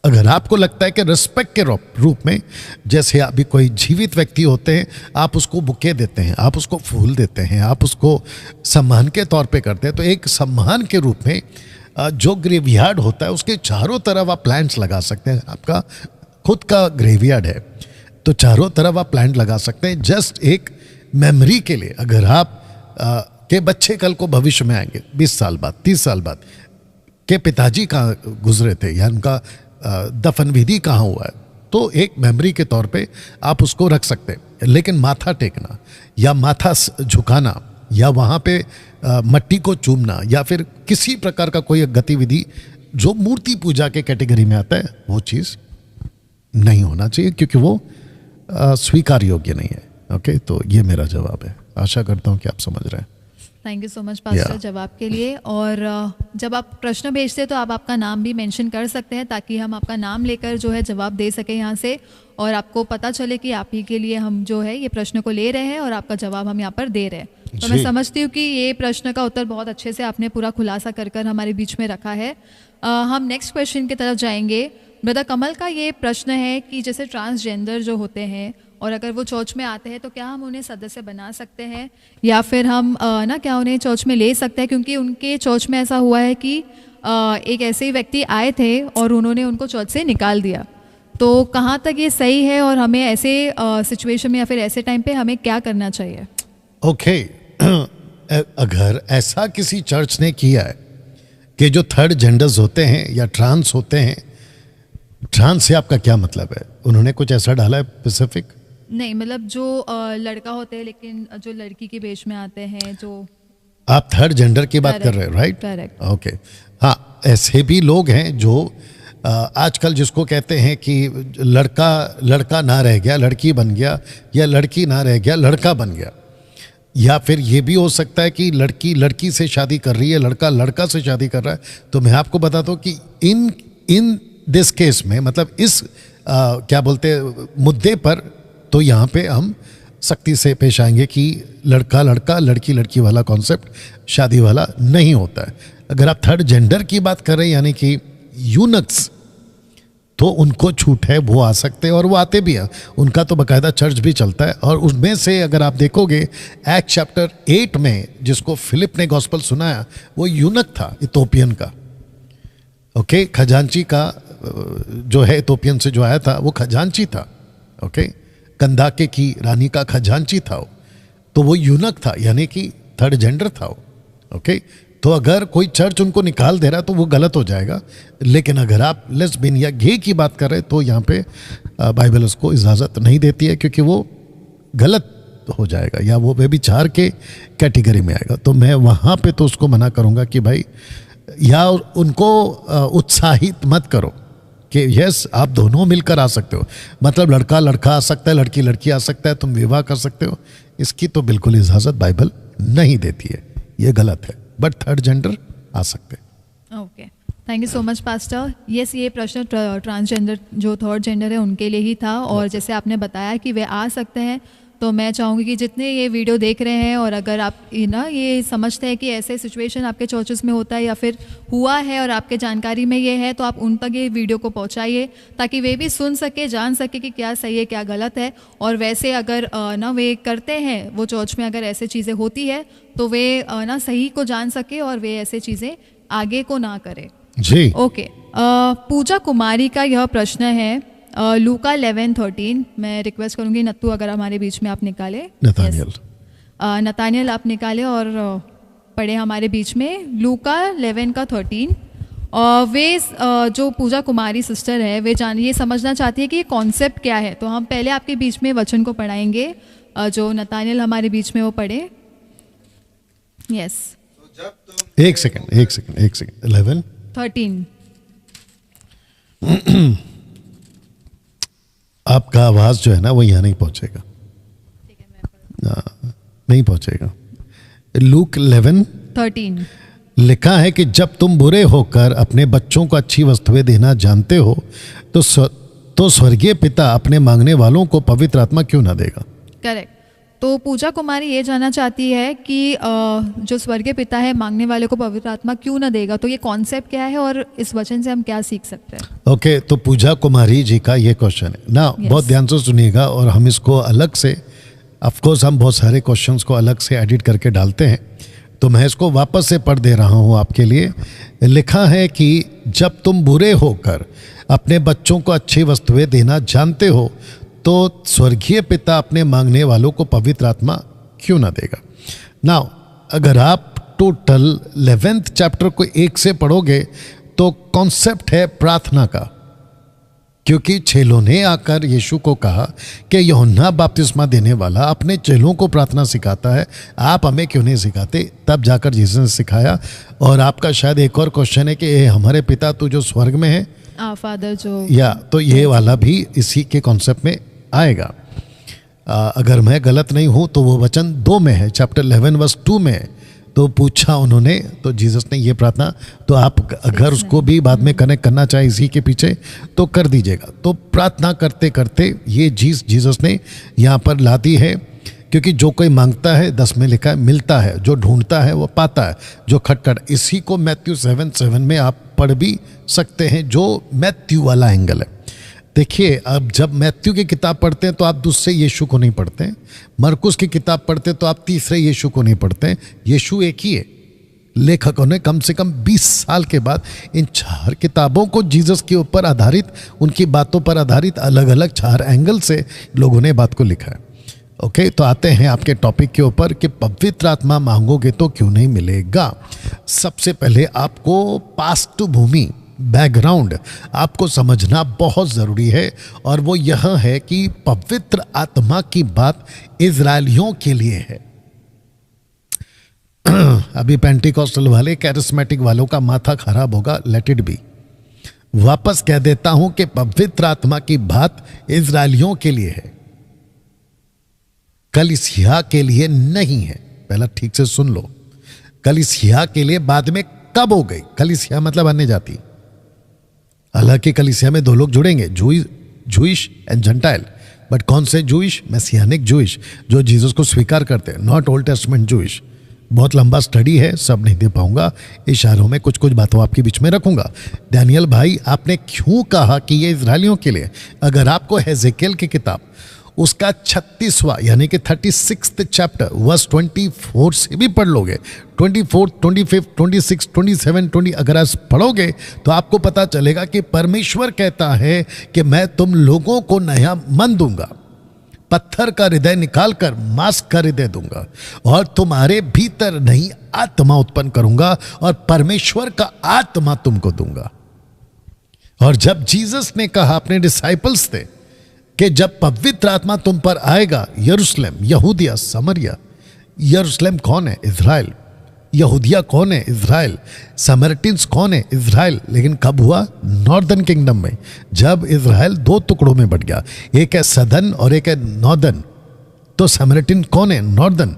अगर आपको लगता है कि रिस्पेक्ट के रूप में, जैसे अभी कोई जीवित व्यक्ति होते हैं, आप उसको बुके देते हैं, आप उसको फूल देते हैं, आप उसको सम्मान के तौर पे करते हैं, तो एक सम्मान के रूप में जो ग्रेवयार्ड होता है उसके चारों तरफ आप प्लांट्स लगा सकते हैं। आपका खुद का ग्रेवयार्ड है तो चारों तरफ आप प्लांट लगा सकते हैं, जस्ट एक मेमोरी के लिए। अगर आप के बच्चे कल को भविष्य में आएंगे 20 साल बाद, 30 साल बाद, के पिताजी कहाँ गुजरे थे या उनका दफन विधि कहाँ हुआ है, तो एक मेमोरी के तौर पे आप उसको रख सकते हैं। लेकिन माथा टेकना या माथा झुकाना या वहाँ पे मट्टी को चूमना या फिर किसी प्रकार का कोई गतिविधि जो मूर्ति पूजा के कैटेगरी में आता है, वो चीज़ नहीं होना चाहिए, क्योंकि वो स्वीकार योग्य नहीं है। ओके, तो ये मेरा जवाब है। आशा करता हूँ कि आप समझ रहे हैं। Thank you so much pastor जवाब के लिए। और जब आप प्रश्न भेजते हैं तो आप आपका नाम भी मेंशन कर सकते हैं, ताकि हम आपका नाम लेकर जो है जवाब दे सकें यहाँ से, और आपको पता चले कि आप ही के लिए हम जो है ये प्रश्न को ले रहे हैं और आपका जवाब हम यहाँ पर दे रहे हैं। तो मैं समझती हूँ कि ये प्रश्न का उत्तर बहुत अच्छे से आपने पूरा खुलासा कर हमारे बीच में रखा है। हम नेक्स्ट क्वेश्चन की तरफ जाएंगे। ब्रदर कमल का ये प्रश्न है कि जैसे ट्रांसजेंडर जो होते हैं और अगर वो चर्च में आते हैं तो क्या हम उन्हें सदस्य बना सकते हैं या फिर हम क्या उन्हें चर्च में ले सकते हैं, क्योंकि उनके चर्च में ऐसा हुआ है कि एक ऐसे ही व्यक्ति आए थे और उन्होंने उनको चर्च से निकाल दिया। तो कहाँ तक ये सही है और हमें ऐसे सिचुएशन में या फिर ऐसे टाइम पे हमें क्या करना चाहिए? ओके अगर ऐसा किसी चर्च ने किया है कि जो थर्ड जेंडर्स होते हैं या ट्रांस होते हैं, ट्रांस से आपका क्या मतलब है? उन्होंने कुछ ऐसा डाला है स्पेसिफिक? नहीं, मतलब जो लड़का होते हैं लेकिन जो लड़की के भेष में आते हैं, जो आप थर्ड जेंडर की बात कर रहे हो, राइट? करेक्ट। ओके, हाँ, ऐसे भी लोग हैं जो आजकल जिसको कहते हैं कि लड़का ना रह गया लड़की बन गया, या लड़की ना रह गया लड़का बन गया, या फिर ये भी हो सकता है कि लड़की लड़की से शादी कर रही है, लड़का लड़का से शादी कर रहा है। तो मैं आपको बताता हूँ कि इन दिस केस में, मतलब इस क्या बोलते हैं मुद्दे पर, तो यहाँ पे हम सख्ती से पेश आएंगे कि लड़का लड़का लड़की लड़की वाला कॉन्सेप्ट शादी वाला नहीं होता है। अगर आप थर्ड जेंडर की बात कर रहे हैं यानी कि यूनक्स, तो उनको छूट है, वो आ सकते हैं और वो आते भी हैं। उनका तो बाकायदा चर्च भी चलता है। और उसमें से अगर आप देखोगे एक्ट चैप्टर 8 में जिसको फिलिप ने गॉस्पल सुनाया, वो यूनक था इथोपियन का। ओके, खजांची का जो है इथोपियन से जो आया था वो खजांची था। ओके, कंदाके की रानी का खजांची था वो, तो वो यूनक था यानी कि थर्ड जेंडर था वो। ओके, तो अगर कोई चर्च उनको निकाल दे रहा है तो वो गलत हो जाएगा। लेकिन अगर आप लेस्बियन या गे की बात कर रहे हैं तो यहाँ पे बाइबल उसको इजाज़त नहीं देती है, क्योंकि वो गलत हो जाएगा या वो व्यभिचार के कैटेगरी में आएगा। तो मैं वहाँ पे तो उसको मना करूँगा कि भाई, या उनको उत्साहित मत करो कि यस आप दोनों मिलकर आ सकते हो, मतलब लड़का लड़का आ सकता है, लड़की लड़की आ सकता है, तुम विवाह कर सकते हो। इसकी तो बिल्कुल इजाज़त बाइबल नहीं देती है, ये गलत है। बट थर्ड जेंडर आ सकते हैं। Okay, thank you so much pastor. Yes, ये प्रश्न ट्रांसजेंडर जो थर्ड जेंडर है उनके लिए ही था, और जैसे आपने बताया कि वे आ सकते हैं, तो मैं चाहूँगी कि जितने ये वीडियो देख रहे हैं और अगर आप ये समझते हैं कि ऐसे सिचुएशन आपके चर्चेस में होता है या फिर हुआ है और आपके जानकारी में ये है, तो आप उन तक ये वीडियो को पहुंचाइए ताकि वे भी सुन सके, जान सके कि क्या सही है क्या गलत है। और वैसे अगर वे करते हैं, वो चर्च में अगर ऐसे चीज़ें होती है तो वे सही को जान सके और वे ऐसे चीज़ें आगे को ना करें जी। ओके, पूजा कुमारी का यह प्रश्न है लूका 11:13। मैं रिक्वेस्ट करूंगी नत्तू अगर हमारे बीच में आप निकाले। नतानियल नतानियल आप निकाले और पढ़े हमारे बीच में लूका 11:13। वे जो पूजा कुमारी सिस्टर है वे ये समझना चाहती है कि ये कॉन्सेप्ट क्या है। तो हम पहले आपके बीच में वचन को पढ़ाएंगे, जो नतानियल हमारे बीच में वो पढ़े। यस, एक सेकंड 11:13। आपका आवाज जो है ना वो यहाँ नहीं पहुंचेगा, नहीं पहुंचेगा। लूक 11:13 लिखा है कि जब तुम बुरे होकर अपने बच्चों को अच्छी वस्तुएं देना जानते हो तो स्वर्गीय पिता अपने मांगने वालों को पवित्र आत्मा क्यों ना देगा। करेक्ट। तो पूजा कुमारी ये जानना चाहती है कि जो स्वर्गीय पिता है मांगने वाले को पवित्र आत्मा क्यों ना देगा। तो ये कॉन्सेप्ट क्या है और इस वचन से हम क्या सीख सकते हैं। ओके, तो पूजा कुमारी जी का ये क्वेश्चन है ना, बहुत ध्यान से सुनिएगा और हम इसको अलग से, ऑफ कोर्स हम बहुत सारे क्वेश्चंस को अलग से एडिट करके डालते हैं, तो मैं इसको वापस से पढ़ दे रहा हूँ आपके लिए। लिखा है कि जब तुम बुरे होकर अपने बच्चों को अच्छी वस्तुएं देना जानते हो तो स्वर्गीय पिता अपने मांगने वालों को पवित्र आत्मा क्यों ना देगा। नाउ अगर आप टोटल 11th चैप्टर को एक से पढ़ोगे तो कॉन्सेप्ट है प्रार्थना का, क्योंकि चेलों ने आकर यीशु को कहा कि यूहन्ना बपतिस्मा देने वाला अपने चेलों को प्रार्थना सिखाता है, आप हमें क्यों नहीं सिखाते। तब जाकर यीशु ने सिखाया। और आपका शायद एक और क्वेश्चन है कि हमारे पिता तू जो स्वर्ग में है, फादर जो, या तो ये वाला भी इसी के कॉन्सेप्ट में आएगा। अगर मैं गलत नहीं हूं तो वो वचन 2 में है, चैप्टर 11:2 में है। तो पूछा उन्होंने, तो जीसस ने ये प्रार्थना, तो आप अगर उसको भी बाद में कनेक्ट करना चाहे इसी के पीछे तो कर दीजिएगा। तो प्रार्थना करते करते ये जीसस ने यहाँ पर ला दी है, क्योंकि जो कोई मांगता है 10 में लिखा है मिलता है, जो ढूंढता है वो पाता है, जो खटखट। इसी को मैथ्यू 7:7 में आप पढ़ भी सकते हैं, जो मैथ्यू वाला एंगल है। देखिए, अब जब मैथ्यू की किताब पढ़ते हैं तो आप दूसरे यीशु को नहीं पढ़ते हैं, मरकुस की किताब पढ़ते हैं तो आप तीसरे यीशु को नहीं पढ़ते हैं। यीशु एक ही है। लेखकों ने कम से कम 20 साल के बाद इन 4 किताबों को जीसस के ऊपर आधारित, उनकी बातों पर आधारित अलग अलग 4 एंगल से लोगों ने बात को लिखा है। ओके, तो आते हैं आपके टॉपिक के ऊपर कि पवित्र आत्मा मांगोगे तो क्यों नहीं मिलेगा। सबसे पहले आपको पास्ट भूमि, बैकग्राउंड आपको समझना बहुत ज़रूरी है, और वो यह है कि पवित्र आत्मा की बात इजरायलियों के लिए है। अभी पेंटिकॉस्टल वाले, कैरिस्मेटिक वालों का माथा खराब होगा, लेट इट बी। वापस कह देता हूं कि पवित्र आत्मा की बात इजरायलियों के लिए है, कलीसिया के लिए नहीं है। पहला ठीक से सुन लो, कलीसिया के लिए बाद में कब हो गई। कलीसिया मतलब अन्य जाति। हालांकि कलीसिया में 2 लोग जुड़ेंगे, जूइश एंड जेंटाइल। बट कौन से जूइश? मैसियानिक जूइश, जो जीसस को स्वीकार करते हैं, नॉट ओल्ड टेस्टमेंट जूइश। बहुत लंबा स्टडी है, सब नहीं दे पाऊंगा। इशारों में कुछ कुछ बातों आपके बीच में रखूंगा। डैनियल भाई, आपने क्यों कहा कि ये इजरायलियों के लिए? अगर आपको हेजेकियल की किताब उसका 36वां यानी कि 36th चैप्टर वर्स 24 से भी पढ़ लोगे, 24, 25, 26, 27, 20 अगर आप पढ़ोगे तो आपको पता चलेगा कि परमेश्वर कहता है कि मैं तुम लोगों को नया मन दूंगा, पत्थर का हृदय निकालकर मांस का हृदय दूंगा, और तुम्हारे भीतर नई आत्मा उत्पन्न करूंगा, और परमेश्वर का आत्मा तुमको दूंगा। और जब जीसस ने कहा अपने डिसाइपल्स से कि जब पवित्र आत्मा तुम पर आएगा, यरूशलेम, यहूदिया, समरिया। यरूशलेम कौन है? इज़राइल। यहूदिया कौन है? इज़राइल। समरटिन्स कौन है? इज़राइल। लेकिन कब हुआ? नॉर्दर्न किंगडम में, जब इज़राइल 2 टुकड़ों में बट गया, एक है सदर्न और एक है नॉर्दर्न। तो समरटिन कौन है? नॉर्दर्न।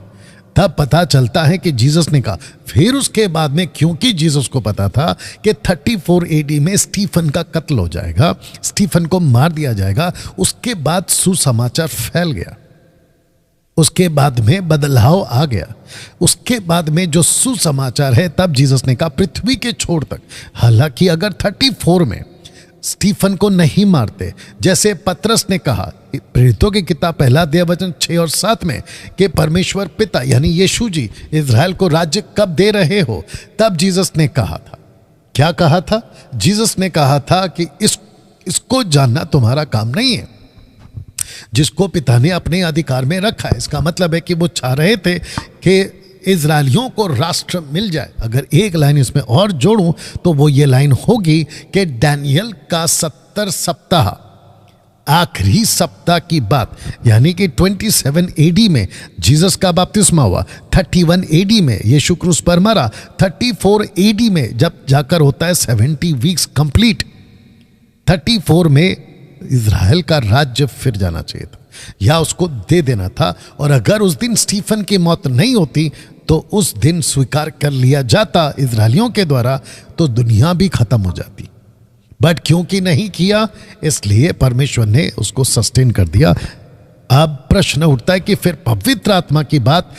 तब पता चलता है कि जीसस ने कहा। फिर उसके बाद में, क्योंकि जीसस को पता था कि 34 AD में स्टीफन का कत्ल हो जाएगा, स्टीफन को मार दिया जाएगा, उसके बाद सुसमाचार फैल गया, उसके बाद में बदलाव आ गया, उसके बाद में जो सुसमाचार है, तब जीसस ने कहा पृथ्वी के छोर तक। हालांकि अगर 34 में स्टीफन को नहीं मारते, जैसे पतरस ने कहा प्रेरितों की किताब 1 अध्याय वचन 6 और 7 में कि परमेश्वर पिता यानी यीशु जी इज़राइल को राज्य कब दे रहे हो, तब जीसस ने कहा था, क्या कहा था? जीसस ने कहा था कि इसको जानना तुम्हारा काम नहीं है, जिसको पिता ने अपने अधिकार में रखा है। इसका मतलब है कि वो चाह रहे थे कि इजरायलियों को राष्ट्र मिल जाए। अगर एक लाइन इसमें और जोड़ूं तो वो ये लाइन होगी कि डैनियल का 70 सप्ताह, आखिरी सप्ताह की बात, यानी कि 27 AD में जीसस का बपतिस्मा हुआ, 31 AD में यीशु क्रूस पर मरा, 34 AD में जब जाकर होता है 70 वीक्स कंप्लीट, 34 में इज़राइल का राज्य फिर जाना चाहिए था या उसको दे देना था। और अगर उस दिन स्टीफन की मौत नहीं होती तो उस दिन स्वीकार कर लिया जाता इज़राइलियों के द्वारा, तो दुनिया भी खत्म हो जाती। बट क्योंकि नहीं किया, इसलिए परमेश्वर ने उसको सस्टेन कर दिया। अब प्रश्न उठता है कि फिर पवित्र आत्मा की बात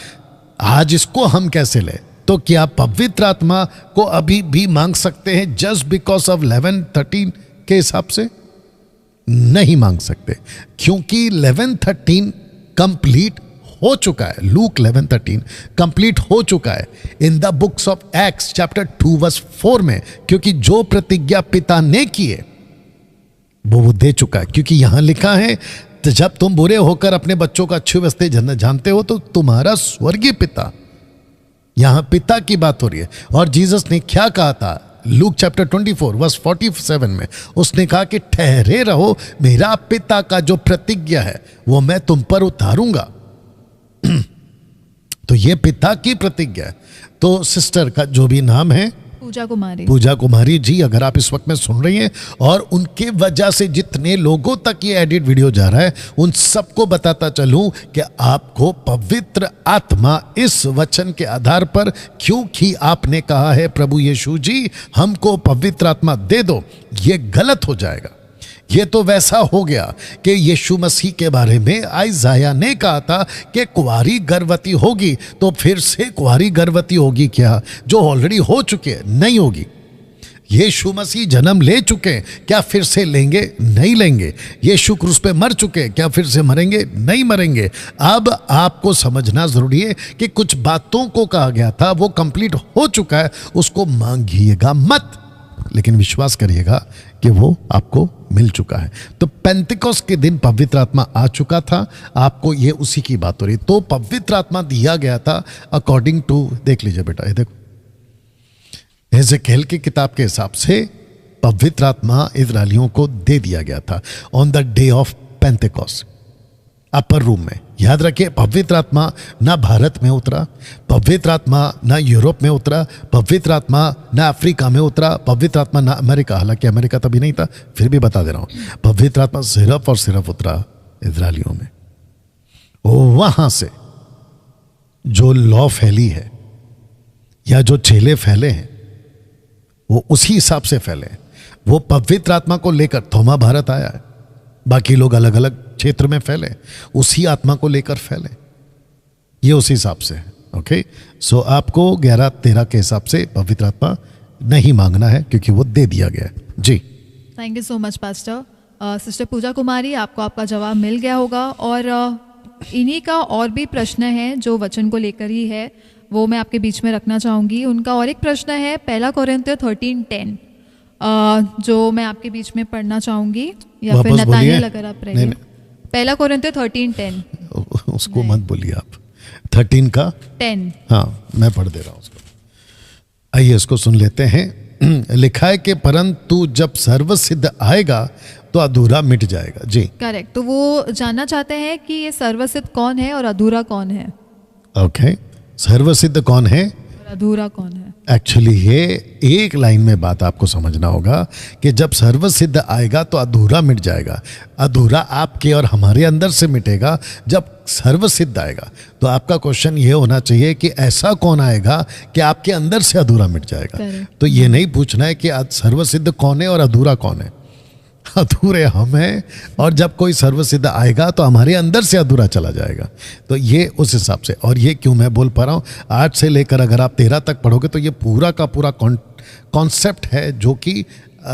आज इसको हम कैसे लें? तो क्या पवित्र आत्मा को अभी भी मांग सकते हैं जस्ट बिकॉज ऑफ 11:13 के हिसाब से? नहीं मांग सकते, क्योंकि 11:13 कंप्लीट हो चुका है। लूक 11:13 कंप्लीट हो चुका है in the books of Acts chapter 2 verse 4 में, क्योंकि जो प्रतिज्ञा पिता ने की है वो दे चुका है। क्योंकि यहां लिखा है, तो जब तुम बुरे होकर अपने बच्चों का अच्छे वस्ते जानते हो तो तुम्हारा स्वर्गीय पिता, यहां पिता की बात हो रही है। और जीसस ने क्या कहा था? लूक चैप्टर 24 वर्स 47 में उसने कहा कि ठहरे रहो, मेरा पिता का जो प्रतिज्ञा है वो मैं तुम पर उतारूंगा। तो ये पिता की प्रतिज्ञा है। तो सिस्टर का जो भी नाम है, पूजा कुमारी जी, अगर आप इस वक्त में सुन रही हैं और उनके वजह से जितने लोगों तक ये एडिट वीडियो जा रहा है, उन सबको बताता चलूं कि आपको पवित्र आत्मा इस वचन के आधार पर, क्योंकि आपने कहा है प्रभु यीशु जी हमको पवित्र आत्मा दे दो, ये गलत हो जाएगा। ये तो वैसा हो गया कि यीशु मसीह के बारे में आइज़ाया ने कहा था कि कुंवारी गर्भवती होगी, तो फिर से कुंवारी गर्भवती होगी क्या? जो ऑलरेडी हो चुकी है, नहीं होगी। यीशु मसीह जन्म ले चुके, क्या फिर से लेंगे? नहीं लेंगे। यीशु क्रूस पे मर चुके, क्या फिर से मरेंगे? नहीं मरेंगे। अब आपको समझना जरूरी है कि कुछ बातों को कहा गया था वो कंप्लीट हो चुका है, उसको मांगिएगा मत, लेकिन विश्वास करिएगा कि वो आपको मिल चुका है। तो पेंतिकोस्त के दिन पवित्र आत्मा आ चुका था, आपको ये उसी की बात हो रही। तो पवित्र आत्मा दिया गया था अकॉर्डिंग टू, देख लीजिए बेटा, ये देखो एजेकिएल की किताब के हिसाब से पवित्र आत्मा इस्राएलियों को दे दिया गया था on the day of Pentecost, upper room में। याद रखिए, पवित्र आत्मा ना भारत में उतरा, पवित्र आत्मा ना यूरोप में उतरा, पवित्र आत्मा ना अफ्रीका में उतरा, पवित्र आत्मा ना अमेरिका, हालांकि अमेरिका तभी नहीं था, फिर भी बता दे रहा हूं, पवित्र आत्मा सिर्फ और सिर्फ उतरा इस्राएलियों में। वहां से जो लॉ फैली है या जो चेले फैले हैं वो उसी हिसाब से फैले हैं। वो पवित्र आत्मा को लेकर थोमा भारत आया है, बाकी लोग अलग अलग क्षेत्र में फैले, उसी आत्मा को लेकर फैले, ये उसी हिसाब से है। ओके, सो आपको 11-13 के हिसाब से पवित्र आत्मा नहीं मांगना है क्योंकि वो दे दिया गया है। जी, thank you so much pastor. Sister Pooja Kumari, आपको आपका जवाब मिल गया होगा, और इन्हीं का और भी प्रश्न है जो वचन को लेकर ही है, वो मैं आपके बीच में रखना चाहूँगी। उनका और एक प्रश्न है 1 कोरिन्थियों 13:10, जो मैं आपके बीच में पढ़ना चाहूँगी, या फिर नतानिएल अगर आप रहेंगे। 1 कोरिन्थियों 13:10, उसको मत बोलिए आप, 13 का 10, हाँ मैं पढ़ दे रहा हूँ उसको। आइए इसको सुन लेते हैं। लिखा है कि परंतु जब सर्वसिद्ध आएगा तो अधूरा मिट जाएगा। जी करेक्ट। तो वो जानना चाहते हैं कि ये सर्वसिद्ध कौन है और अधूरा कौन है। ओके, सर्वसिद्ध कौन है और अधूरा कौन है? एक्चुअली ये एक लाइन में बात आपको समझना होगा कि जब सर्वसिद्ध आएगा तो अधूरा मिट जाएगा। अधूरा आपके और हमारे अंदर से मिटेगा जब सर्वसिद्ध आएगा। तो आपका क्वेश्चन ये होना चाहिए कि ऐसा कौन आएगा कि आपके अंदर से अधूरा मिट जाएगा। तो ये नहीं पूछना है कि सर्वसिद्ध कौन है और अधूरा कौन है। अधूरे हम हैं, और जब कोई सर्वसिद्ध आएगा तो हमारे अंदर से अधूरा चला जाएगा। तो ये उस हिसाब से, और ये क्यों मैं बोल पा रहा हूँ, 8 से लेकर अगर आप 13 तक पढ़ोगे तो ये पूरा का पूरा कॉन्सेप्ट है, जो कि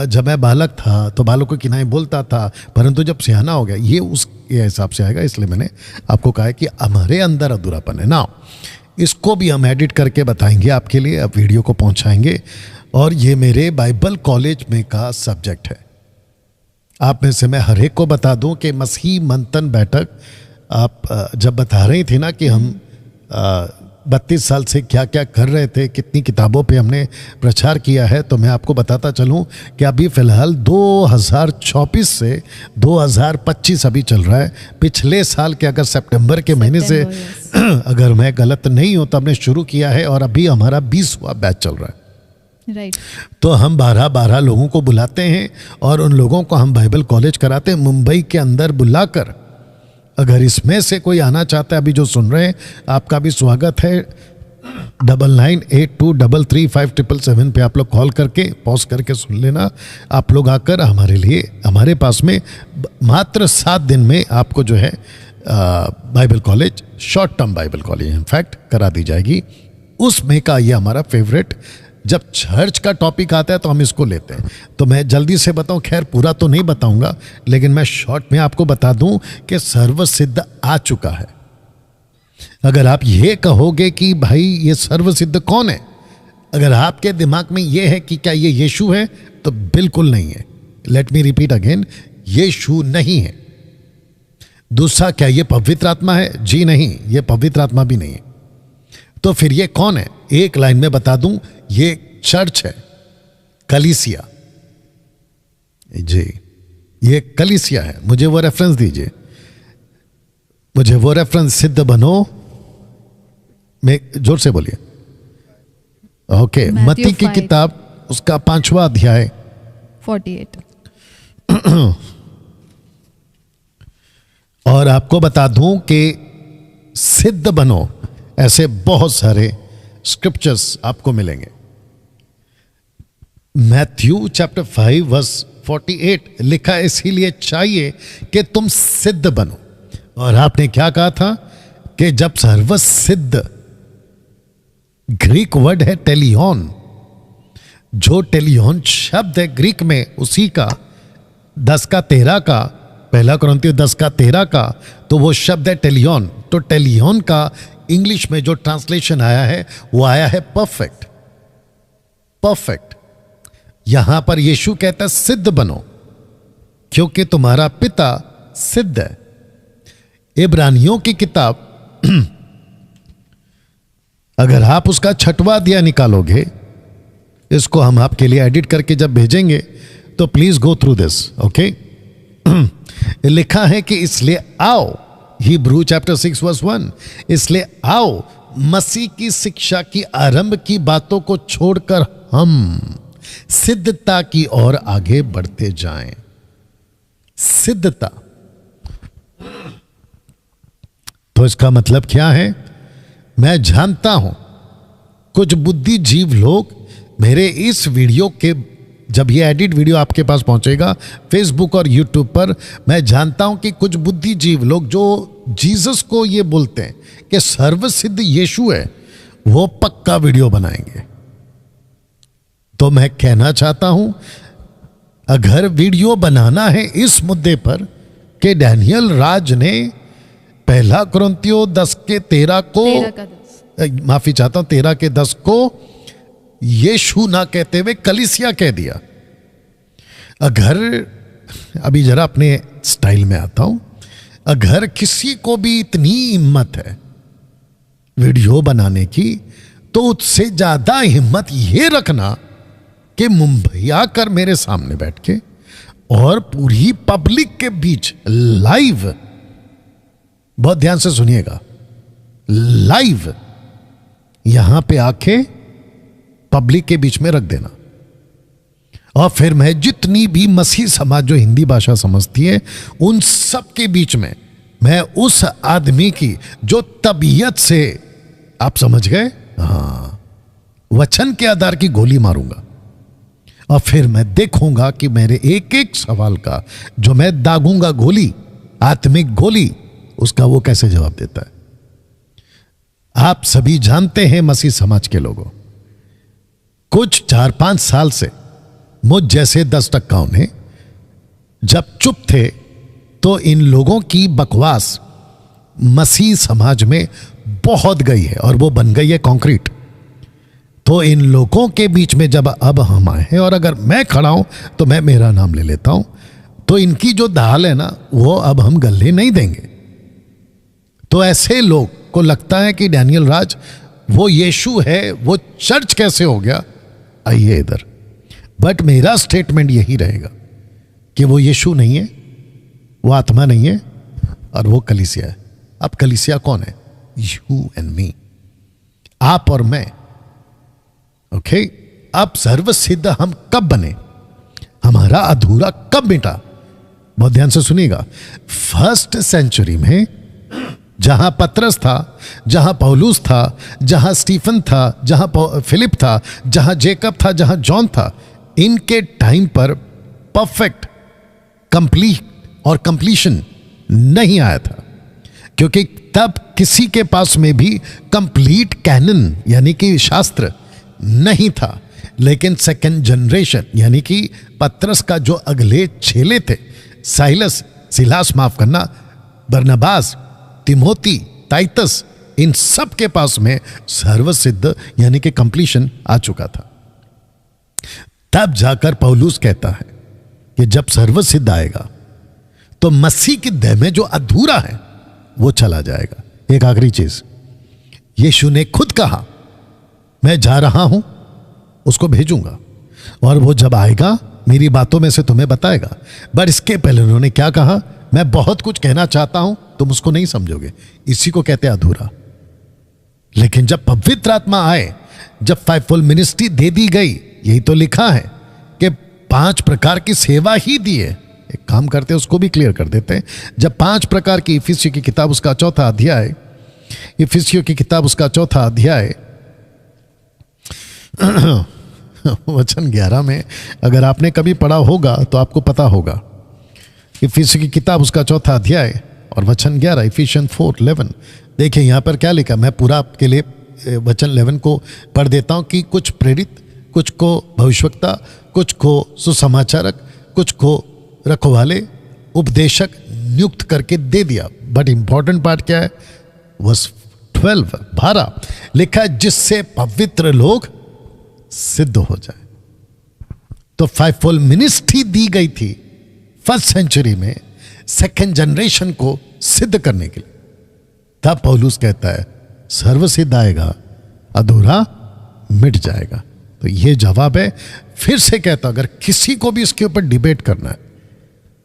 जब मैं बालक था तो बालक को किनारे बोलता था, परंतु जब सियाना हो गया ये उस हिसाब से आएगा। इसलिए मैंने आपको कहा है कि हमारे अंदर अधूरापन है ना। इसको भी हम एडिट करके बताएंगे आपके लिए, अब वीडियो को पहुँचाएंगे, और ये मेरे बाइबल कॉलेज में का सब्जेक्ट है। आप में से मैं हर एक को बता दूं कि मसीह मंथन बैठक आप जब बता रही थी ना कि हम 32 साल से क्या क्या कर रहे थे, कितनी किताबों पे हमने प्रचार किया है, तो मैं आपको बताता चलूं कि अभी फ़िलहाल 2024 से 2025 अभी चल रहा है। पिछले साल के अगर सितंबर के महीने से अगर मैं गलत नहीं हूं तो हमने शुरू किया है, और अभी हमारा 20वां बैच चल रहा है। राइट। तो हम 12 लोगों को बुलाते हैं और उन लोगों को हम बाइबल कॉलेज कराते हैं मुंबई के अंदर बुलाकर। अगर इसमें से कोई आना चाहता है, अभी जो सुन रहे हैं, आपका भी स्वागत है। 9982335777 पे आप लोग कॉल करके पॉज करके सुन लेना। आप लोग आकर हमारे लिए, हमारे पास में मात्र 7 दिन में आपको जो है Bible college, short term Bible college in fact करा दी जाएगी। उसमें का ये हमारा फेवरेट, जब चर्च का टॉपिक आता है तो हम इसको लेते हैं। तो मैं जल्दी से बताऊं, खैर पूरा तो नहीं बताऊंगा, लेकिन मैं शॉर्ट में आपको बता दूं कि सर्वसिद्ध आ चुका है। अगर आप ये कहोगे कि भाई ये सर्वसिद्ध कौन है, अगर आपके दिमाग में ये है कि क्या ये यीशु है, तो बिल्कुल नहीं है। लेट मी रिपीट अगेन, यीशु नहीं है। दूसरा, क्या ये पवित्र आत्मा है? जी नहीं, ये पवित्र आत्मा भी नहीं है। तो फिर ये कौन है? एक लाइन में बता दूं, ये चर्च है, कलीसिया। जी, ये कलीसिया है। मुझे वो रेफरेंस दीजिए, मुझे वो रेफरेंस। सिद्ध बनो में जोर से बोलिए। ओके, मत्ती की किताब, उसका 5वां अध्याय 48। और आपको बता दूं कि सिद्ध बनो, ऐसे बहुत सारे स्क्रिप्चर्स आपको मिलेंगे। मैथ्यू चैप्टर 5 वर्स 48 लिखा है, इसीलिए चाहिए कि तुम सिद्ध बनो। और आपने क्या कहा था कि जब सर्वसिद्ध, ग्रीक वर्ड है टेलियन, जो टेलियन शब्द है ग्रीक में उसी का 10 का 13 का, पहला कुरिन्थियों 10 का 13 का, तो वो शब्द है टेलियन। तो टेलियन का इंग्लिश में जो ट्रांसलेशन आया है वो आया है परफेक्ट। परफेक्ट। यहां पर यीशु कहता है सिद्ध बनो क्योंकि तुम्हारा पिता सिद्ध है। इब्रानियों की किताब अगर आप उसका 6वां अध्याय निकालोगे, इसको हम आपके लिए एडिट करके जब भेजेंगे तो please go through this, okay. लिखा है कि इसलिए आओ, हिब्रू चैप्टर 6 वर्स 1, इसलिए आओ मसीह की शिक्षा की आरंभ की बातों को छोड़कर हम सिद्धता की ओर आगे बढ़ते जाएं। सिद्धता। तो इसका मतलब क्या है? मैं जानता हूं कुछ बुद्धिजीव लोग मेरे इस वीडियो के, जब ये एडिट वीडियो आपके पास पहुंचेगा फेसबुक और यूट्यूब पर, मैं जानता हूं कि कुछ बुद्धिजीव लोग जो जीसस को ये बोलते हैं कि सर्वसिद्ध यीशु है, वो पक्का वीडियो बनाएंगे। तो मैं कहना चाहता हूं, अगर वीडियो बनाना है इस मुद्दे पर कि डैनियल राज ने पहला कुरिन्थियों 10 के 13 को, माफी चाहता हूं 13 के 10 को यीशु ना कहते हुए कलीसिया कह दिया। अगर अभी जरा अपने स्टाइल में आता हूं, अगर किसी को भी इतनी हिम्मत है वीडियो बनाने की, तो उससे ज्यादा हिम्मत यह रखना कि मुंबई आकर मेरे सामने बैठ के और पूरी पब्लिक के बीच लाइव, बहुत ध्यान से सुनिएगा, लाइव यहां पे आके पब्लिक के बीच में रख देना। और फिर मैं जितनी भी मसीह समाज जो हिंदी भाषा समझती है उन सब के बीच में मैं उस आदमी की जो तबीयत से, आप समझ गए, हाँ, वचन के आधार की गोली मारूंगा। और फिर मैं देखूंगा कि मेरे एक एक सवाल का जो मैं दागूंगा गोली, आत्मिक गोली, उसका वो कैसे जवाब देता है। आप सभी जानते हैं मसीह समाज के लोगों, कुछ 4-5 साल से मुझ जैसे 10% ने जब चुप थे तो इन लोगों की बकवास मसीह समाज में बहुत गई है और वो बन गई है कंक्रीट। तो इन लोगों के बीच में जब अब हम आए हैं और अगर मैं खड़ा हूं तो मैं मेरा नाम ले लेता हूं, तो इनकी जो दाल है ना वो अब हम गले नहीं देंगे। तो ऐसे लोग को लगता है कि डैनियल राज वो यीशु है, वो चर्च कैसे हो गया, आइए इधर। बट मेरा स्टेटमेंट यही रहेगा कि वो यीशु नहीं है, वो आत्मा नहीं है, और वो कलीसिया है। अब कलीसिया कौन है? यू एंड मी, आप और मैं। ओके, अब सर्वसिद्ध हम कब बने, हमारा अधूरा कब मिटा? बहुत ध्यान से सुनिएगा। 1st सेंचुरी में जहां पतरस था, जहां पौलुस था, जहां स्टीफन था, जहां फिलिप था, जहां जेकब था, जहां जॉन था, इनके टाइम पर परफेक्ट, कंप्लीट और कंप्लीशन नहीं आया था, क्योंकि तब किसी के पास में भी कंप्लीट कैनन यानी कि शास्त्र नहीं था। लेकिन सेकंड जनरेशन यानी कि पतरस का जो अगले चेले थे, साइलस, सिलास, माफ करना, बरनबास, तिमोती, टाइटस, इन सब के पास में सर्वसिद्ध यानी कि कंप्लीशन आ चुका था। तब जाकर पौलुस कहता है कि जब सर्वसिद्ध आएगा तो मसीह की देह में जो अधूरा है वो चला जाएगा। एक आखिरी चीज, यीशु ने खुद कहा मैं जा रहा हूं, उसको भेजूंगा और वो जब आएगा मेरी बातों में से तुम्हें बताएगा। बट इसके पहले उन्होंने क्या कहा? मैं बहुत कुछ कहना चाहता हूं, तुम उसको नहीं समझोगे। इसी को कहते हैं अधूरा। लेकिन जब पवित्र आत्मा आए, जब 5-fold मिनिस्ट्री दे दी गई, यही तो लिखा है कि 5 प्रकार की सेवा ही दी है। एक काम करते हैं, उसको भी क्लियर कर देते हैं। जब 5 प्रकार की, इफिसियों की किताब उसका 4था अध्याय, इफिसियों की किताब उसका 4था अध्याय वचन 11 में, अगर आपने कभी पढ़ा होगा तो आपको पता होगा। इफिसियों की किताब उसका 4था अध्याय और वचन 11, इफिशियन 4:11। देखिए यहां पर क्या लिखा, मैं पूरा आपके लिए वचन 11 को पढ़ देता हूं कि कुछ प्रेरित कुछ को भविष्यवक्ता, कुछ को सुसमाचारक, कुछ को रखवाले, उपदेशक नियुक्त करके दे दिया। बट इंपॉर्टेंट पार्ट क्या है? वर्स 12 लिखा है जिससे पवित्र लोग सिद्ध हो जाए। तो 5-fold मिनिस्ट्री दी गई थी फर्स्ट सेंचुरी में सेकेंड जनरेशन को सिद्ध करने के लिए। तब पौलुस कहता है सर्व सिद्ध आएगा, अधूरा मिट जाएगा। तो ये जवाब है। फिर से कहता अगर किसी को भी इसके ऊपर डिबेट करना है,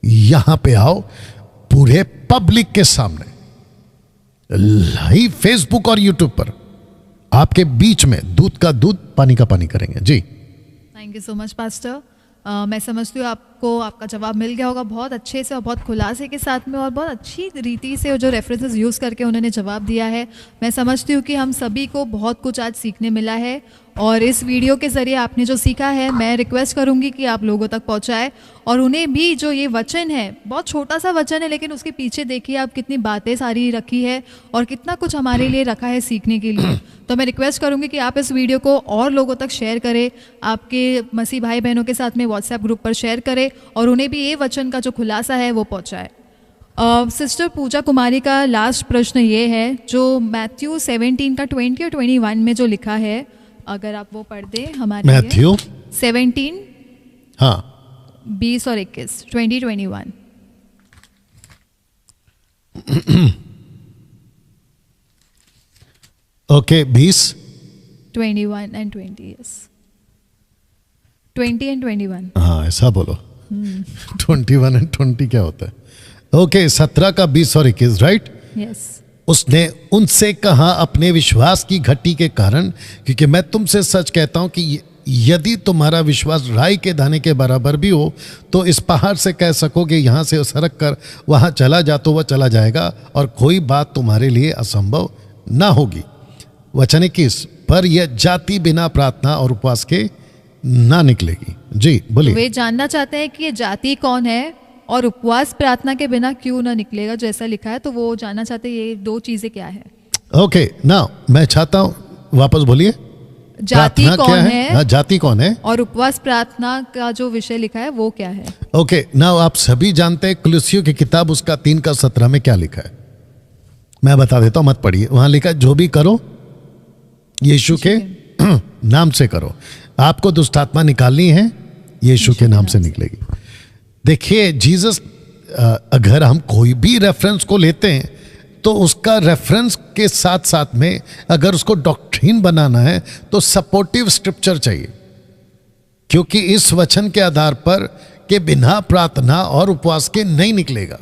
यहां पे आओ पूरे पब्लिक के सामने, लाइव फेसबुक और यूट्यूब पर आपके बीच में दूध का दूध पानी का पानी करेंगे। जी thank you so much pastor. मैं समझती हूँ आपको आपका जवाब मिल गया होगा बहुत अच्छे से और बहुत खुलासे के साथ में और बहुत अच्छी रीति से जो रेफरेंसेस यूज़ करके उन्होंने जवाब दिया है। मैं समझती हूँ कि हम सभी को बहुत कुछ आज सीखने मिला है और इस वीडियो के ज़रिए आपने जो सीखा है मैं रिक्वेस्ट करूँगी कि आप लोगों तक पहुँचाए और उन्हें भी जो ये वचन है, बहुत छोटा सा वचन है लेकिन उसके पीछे देखिए आप कितनी बातें सारी रखी है और कितना कुछ हमारे लिए रखा है सीखने के लिए। तो मैं रिक्वेस्ट करूँगी कि आप इस वीडियो को और लोगों तक शेयर करें, आपके मसीह भाई बहनों के साथ में व्हाट्सएप ग्रुप पर शेयर करें और उन्हें भी ये वचन का जो खुलासा है वो पहुँचाए। सिस्टर पूजा कुमारी का लास्ट प्रश्न ये है जो मैथ्यू 17 का 20 और 21 में जो लिखा है, अगर आप वो पढ़ दें हमारे लिए। मैथ्यू 17 हाँ 20 और 21 20-21। Okay 20 21 and 20 yes 20 and 21। हाँ ऐसा बोलो। 21 and 20 क्या होता है? ओके 17 का 20 और 21 राइट। यस उसने उनसे कहा अपने विश्वास की घटी के कारण, क्योंकि मैं तुमसे सच कहता हूं कि यदि तुम्हारा विश्वास राई के दाने के बराबर भी हो तो इस पहाड़ से कह सकोगे यहाँ से सरक कर वहाँ चला जा तो वह चला जाएगा और कोई बात तुम्हारे लिए असंभव ना होगी। वचन 21 पर यह जाति बिना प्रार्थना और उपवास के ना निकलेगी। जी बोलिए। वे जानना चाहते हैं कि ये जाति कौन है और उपवास प्रार्थना के बिना क्यों ना निकलेगा, जैसा लिखा है। तो वो जानना चाहते हैं ये दो चीजें क्या है। ओके नाउ मैं चाहता हूँ वापस बोलिए। जाति कौन है, जाति कौन है और उपवास प्रार्थना का जो विषय लिखा है वो क्या है। ओके नाउ आप सभी जानते हैं कुलुस्सियों की किताब उसका 3 का 17 में क्या लिखा है। मैं बता देता हूँ, मत पढ़िए। वहां लिखा है जो भी करो यीशु के नाम से करो। आपको दुष्ट आत्मा निकालनी है, यीशु के नाम से निकलेगी। देखिए जीसस, अगर हम कोई भी रेफरेंस को लेते हैं तो उसका रेफरेंस के साथ साथ में अगर उसको डॉक्ट्रिन बनाना है तो सपोर्टिव स्क्रिप्चर चाहिए, क्योंकि इस वचन के आधार पर के बिना प्रार्थना और उपवास के नहीं निकलेगा।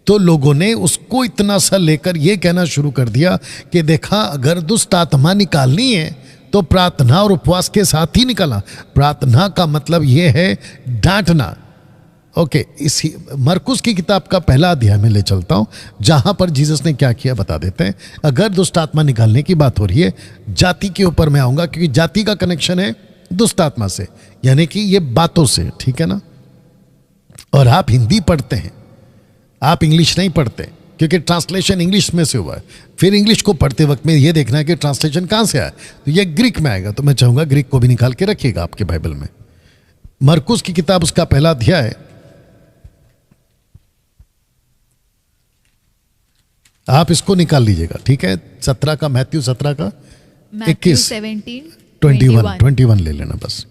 तो लोगों ने उसको इतना सा लेकर यह कहना शुरू कर दिया कि देखा अगर दुष्ट आत्मा निकालनी है तो प्रार्थना और उपवास के साथ ही निकालना। प्रार्थना का मतलब यह है डांटना। ओके इसी मरकुस की किताब का पहला अध्याय में ले चलता हूं जहां पर जीसस ने क्या किया बता देते हैं। अगर दुष्ट आत्मा निकालने की बात हो रही है, जाति के ऊपर मैं आऊंगा क्योंकि जाति का कनेक्शन है दुष्ट आत्मा से, यानी कि ये बातों से, ठीक है ना। और आप हिंदी पढ़ते हैं, आप इंग्लिश नहीं पढ़ते क्योंकि ट्रांसलेशन इंग्लिश में से हुआ है। फिर इंग्लिश को पढ़ते वक्त में ये देखना है कि ट्रांसलेशन कहां से आया, तो ये ग्रीक में आएगा। तो मैं चाहूंगा ग्रीक को भी निकाल के रखिएगा आपके बाइबल में। मरकुस की किताब उसका पहला अध्याय, आप इसको निकाल लीजिएगा, ठीक है। 17 का मैथ्यू 17 का 21 21 ले लेना बस।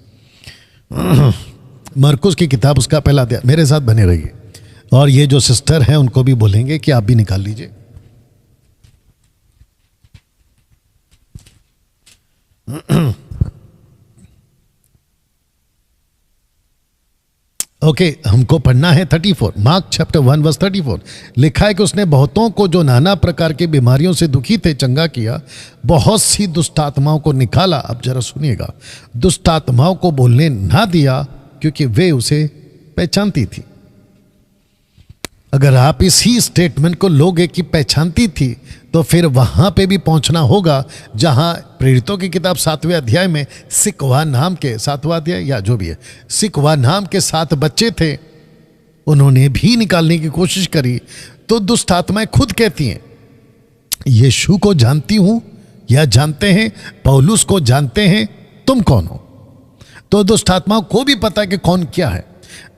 मरकुस की किताब उसका पहला अध्याय, मेरे साथ बने रहिए। और ये जो सिस्टर हैं उनको भी बोलेंगे कि आप भी निकाल लीजिए। ओके हमको पढ़ना है 34, मार्क चैप्टर 1 वर्स 34। लिखा है कि उसने बहुतों को जो नाना प्रकार की बीमारियों से दुखी थे चंगा किया, बहुत सी दुष्ट आत्माओं को निकाला। अब जरा सुनिएगा, दुष्ट आत्माओं को बोलने ना दिया क्योंकि वे उसे पहचानती थी। अगर आप इसी स्टेटमेंट को लोगे कि पहचानती थी तो फिर वहां पे भी पहुंचना होगा जहां प्रेरितों की किताब 7वें अध्याय में सिकवा नाम के 7वां अध्याय या जो भी है, सिकवा नाम के 7 बच्चे थे, उन्होंने भी निकालने की कोशिश करी। तो दुष्ट आत्माएं खुद कहती हैं यीशु को जानती हूं या जानते हैं, पौलुस को जानते हैं, तुम कौन हो। तो दुष्ट आत्माओं को भी पता है कि कौन क्या है।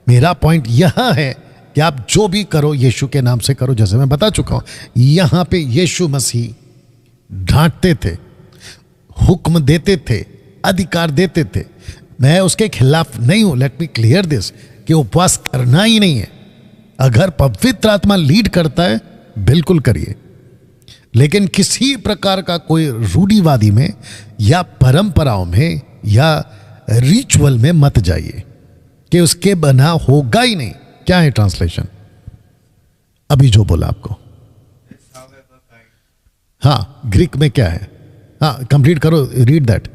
मेरा पॉइंट यह है कि आप जो भी करो यीशु के नाम से करो, जैसे मैं बता चुका हूं। यहां पे यीशु मसीह डांटते थे, हुक्म देते थे, अधिकार देते थे। मैं उसके खिलाफ नहीं हूं, लेट मी क्लियर दिस, कि उपवास करना ही नहीं है। अगर पवित्र आत्मा लीड करता है बिल्कुल करिए, लेकिन किसी प्रकार का कोई रूढ़िवादी में या परंपराओं में या रिचुअल में मत जाइए कि उसके बना होगा ही नहीं। क्या है ट्रांसलेशन अभी जो बोला आपको? हाँ, ग्रीक में क्या है? हाँ, कंप्लीट करो, रीड दैट।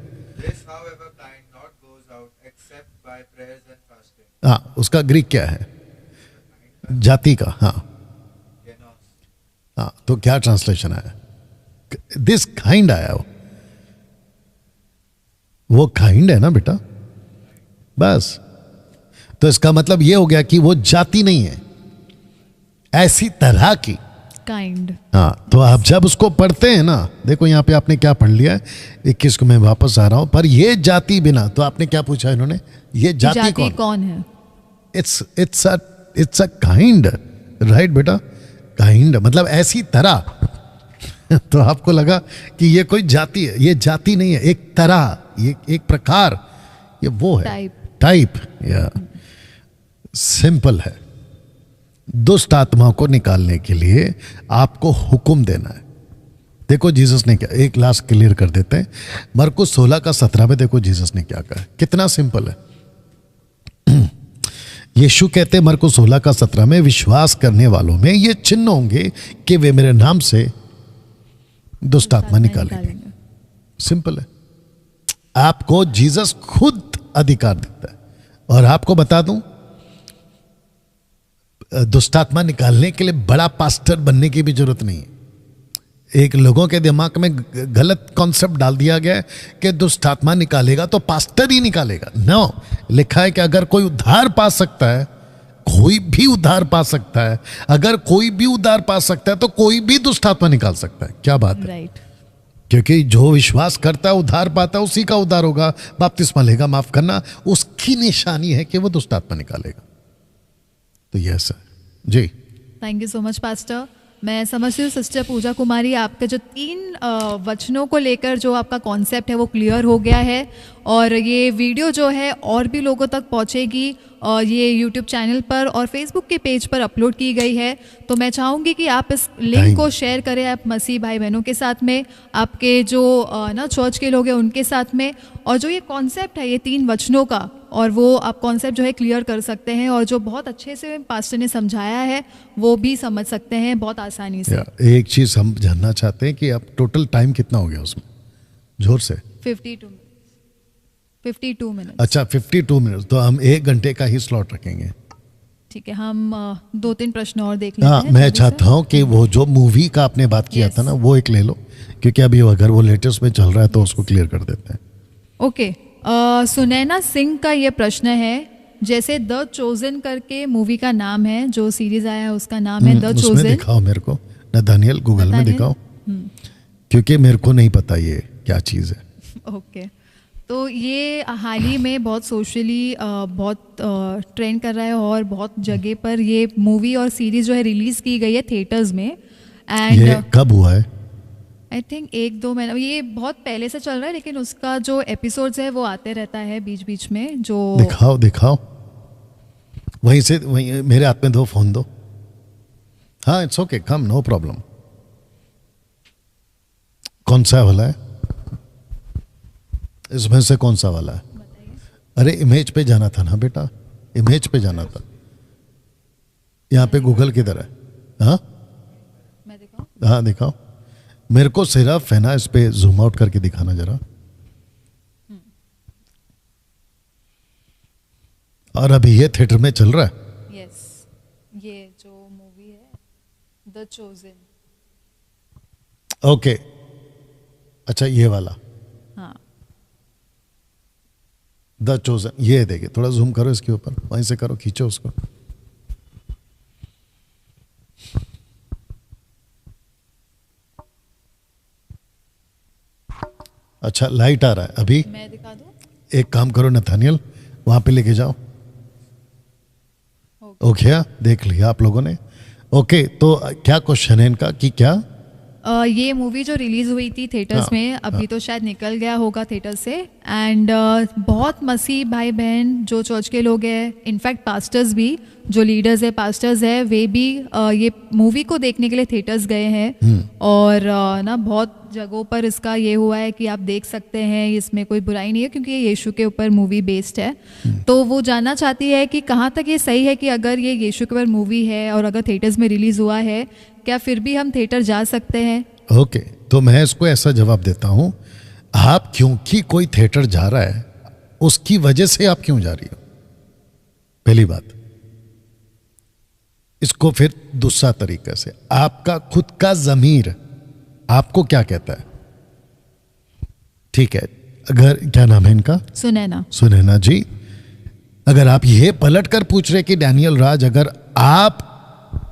हाँ, उसका ग्रीक क्या है? जाति का। हाँ हाँ, तो क्या ट्रांसलेशन आया? दिस काइंड आया। वो काइंड है ना बेटा, बस। तो इसका मतलब ये हो गया कि वो जाति नहीं है, ऐसी तरह की काइंड। हाँ, तो आप जब उसको पढ़ते हैं ना, देखो यहाँ पे आपने क्या पढ़ लिया है, 21 को मैं वापस आ रहा हूं, पर ये जाति बिना, तो आपने क्या पूछा इन्होंने, ये जाति कौन है? इट्स अ काइंड, राइट बेटा? काइंड मतलब ऐसी तरह। तो आपको लगा कि ये कोई जाति है, ये जाति नहीं है, एक तरह, ये एक प्रकार, ये वो है टाइप। या सिंपल है। दुष्ट आत्माओं को निकालने के लिए आपको हुक्म देना है। देखो जीसस ने क्या, एक लास्ट क्लियर कर देते हैं, मरकुस 16 का 17 में देखो जीसस ने क्या कहा, कितना सिंपल है। यीशु कहते हैं मरकुस 16 का 17 में, विश्वास करने वालों में ये चिन्ह होंगे कि वे मेरे नाम से दुष्ट आत्मा निकालेंगे। सिंपल है। आपको जीसस खुद अधिकार देता है। और आपको बता दूं, दुष्टात्मा निकालने के लिए बड़ा पास्टर बनने की भी जरूरत नहीं है। एक लोगों के दिमाग में गलत कॉन्सेप्ट डाल दिया गया है कि दुष्ट आत्मा निकालेगा तो पास्टर ही निकालेगा। नो, लिखा है कि अगर कोई उद्धार पा सकता है, कोई भी उद्धार पा सकता है। अगर कोई भी उद्धार पा सकता है तो कोई भी दुष्ट आत्मा निकाल सकता है। क्या बात है? राइट। क्योंकि जो विश्वास करता है, उद्धार पाता है, उसी का उद्धार होगा, बपतिस्मा लेगा, माफ करना, उसकी निशानी है कि वो दुष्ट आत्मा निकालेगा। तो यस सर जी, thank you so much pastor. मैं समझती हूँ सिस्टर पूजा कुमारी, आपके जो 3 वचनों को लेकर जो आपका कॉन्सेप्ट है वो क्लियर हो गया है, और ये वीडियो जो है और भी लोगों तक पहुँचेगी, और ये यूट्यूब चैनल पर और फेसबुक के पेज पर अपलोड की गई है। तो मैं चाहूँगी कि आप इस लिंक को शेयर करें आप मसीह भाई बहनों के साथ में, आपके जो ना चर्च के लोग हैं उनके साथ में, और जो ये कॉन्सेप्ट है ये 3 वचनों का, और वो आप कॉन्सेप्ट जो है क्लियर कर सकते हैं, और जो बहुत अच्छे से पास्टर ने समझाया है वो भी समझ सकते हैं बहुत आसानी से। एक चीज़ हम जानना चाहते हैं कि अब टोटल टाइम कितना हो गया उसमें, जोर से? 52 मिनट। अच्छा, 52 मिनट। तो हम 1 घंटे का ही स्लॉट रखेंगे। ठीक है, हम 2-3 प्रश्न और देख लेते हैं। मैं चाहता हूँ कि वो जो मूवी का आपने बात किया था ना, वो एक ले लो, क्योंकि अभी अगर वो लेटेस्ट में चल रहा है तो उसको क्लियर कर देते हैं। ओके। सुनैना सिंह का ये प्रश्न है, जैसे द चोजन करके मूवी का नाम है, जो सीरीज आया है उसका नाम है द चोजन। दिखाओ मेरे को नथानियल, गूगल में दिखाओ, क्योंकि मेरे को नहीं पता ये क्या चीज़ है। ओके। तो ये हाल ही में बहुत सोशली बहुत ट्रेंड कर रहा है, और बहुत जगह पर ये मूवी और सीरीज जो है रिलीज की गई है थिएटर्स में। एंड ये कब हुआ है? आई थिंक 1-2 महीना, ये बहुत पहले से चल रहा है, लेकिन उसका जो एपिसोड्स है वो आते रहता है बीच बीच में। जो दिखाओ वहीं से, वहीं मेरे हाथ में दो, फोन दो। हाँ, it's okay, come, no problem. कौन सा वाला है इसमें से? कौन सा वाला है? अरे इमेज पे जाना था ना बेटा, इमेज पे जाना था। यहाँ पे गूगल किधर है? हाँ, मैं दिखाऊं? हाँ दिखाओ मेरे को, सिर्फ है ना, इस पे जूम आउट करके दिखाना जरा। और अभी ये थिएटर में चल रहा है? यस, ये जो मूवी है द चोजन। ओके, अच्छा ये वाला, हाँ, द चोजन, ये देखिए, थोड़ा जूम करो इसके ऊपर, वहीं से करो, खींचो उसको। अच्छा, लाइट आ रहा है अभी। मैं दिखा दूं? एक काम करो नथानियल, वहां पे लेके जाओ। ओके, देख लिया आप लोगों ने। ओके, तो क्या क्वेश्चन है इनका कि क्या ये मूवी जो रिलीज हुई थी थिएटर्स में, अभी तो शायद निकल गया होगा थिएटर से, एंड बहुत मसीह भाई बहन जो चर्च के लोग हैं, इनफैक्ट पास्टर्स भी, जो लीडर्स है पास्टर्स है, वे भी ये मूवी को देखने के लिए थिएटर्स गए हैं। और ना बहुत जगहों पर इसका ये हुआ है कि आप देख सकते हैं, इसमें कोई बुराई नहीं है क्योंकि ये यीशु के ऊपर मूवी बेस्ड है। तो वो जानना चाहती है कि कहाँ तक ये सही है कि अगर ये यीशु के ऊपर मूवी है और अगर थिएटर्स में रिलीज हुआ है, क्या फिर भी हम थिएटर जा सकते हैं? ओके, तो मैं इसको ऐसा जवाब देता हूं, आप क्योंकि कोई थिएटर जा रहा है उसकी वजह से आप क्यों जा रही हो? पहली बात। इसको फिर दूसरा तरीका से, आपका खुद का ज़मीर आपको क्या कहता है? ठीक है, अगर क्या नाम है इनका? सुनैना। सुनैना जी, अगर आप ये पलट कर पूछ रहे कि डैनियल राज, अगर आप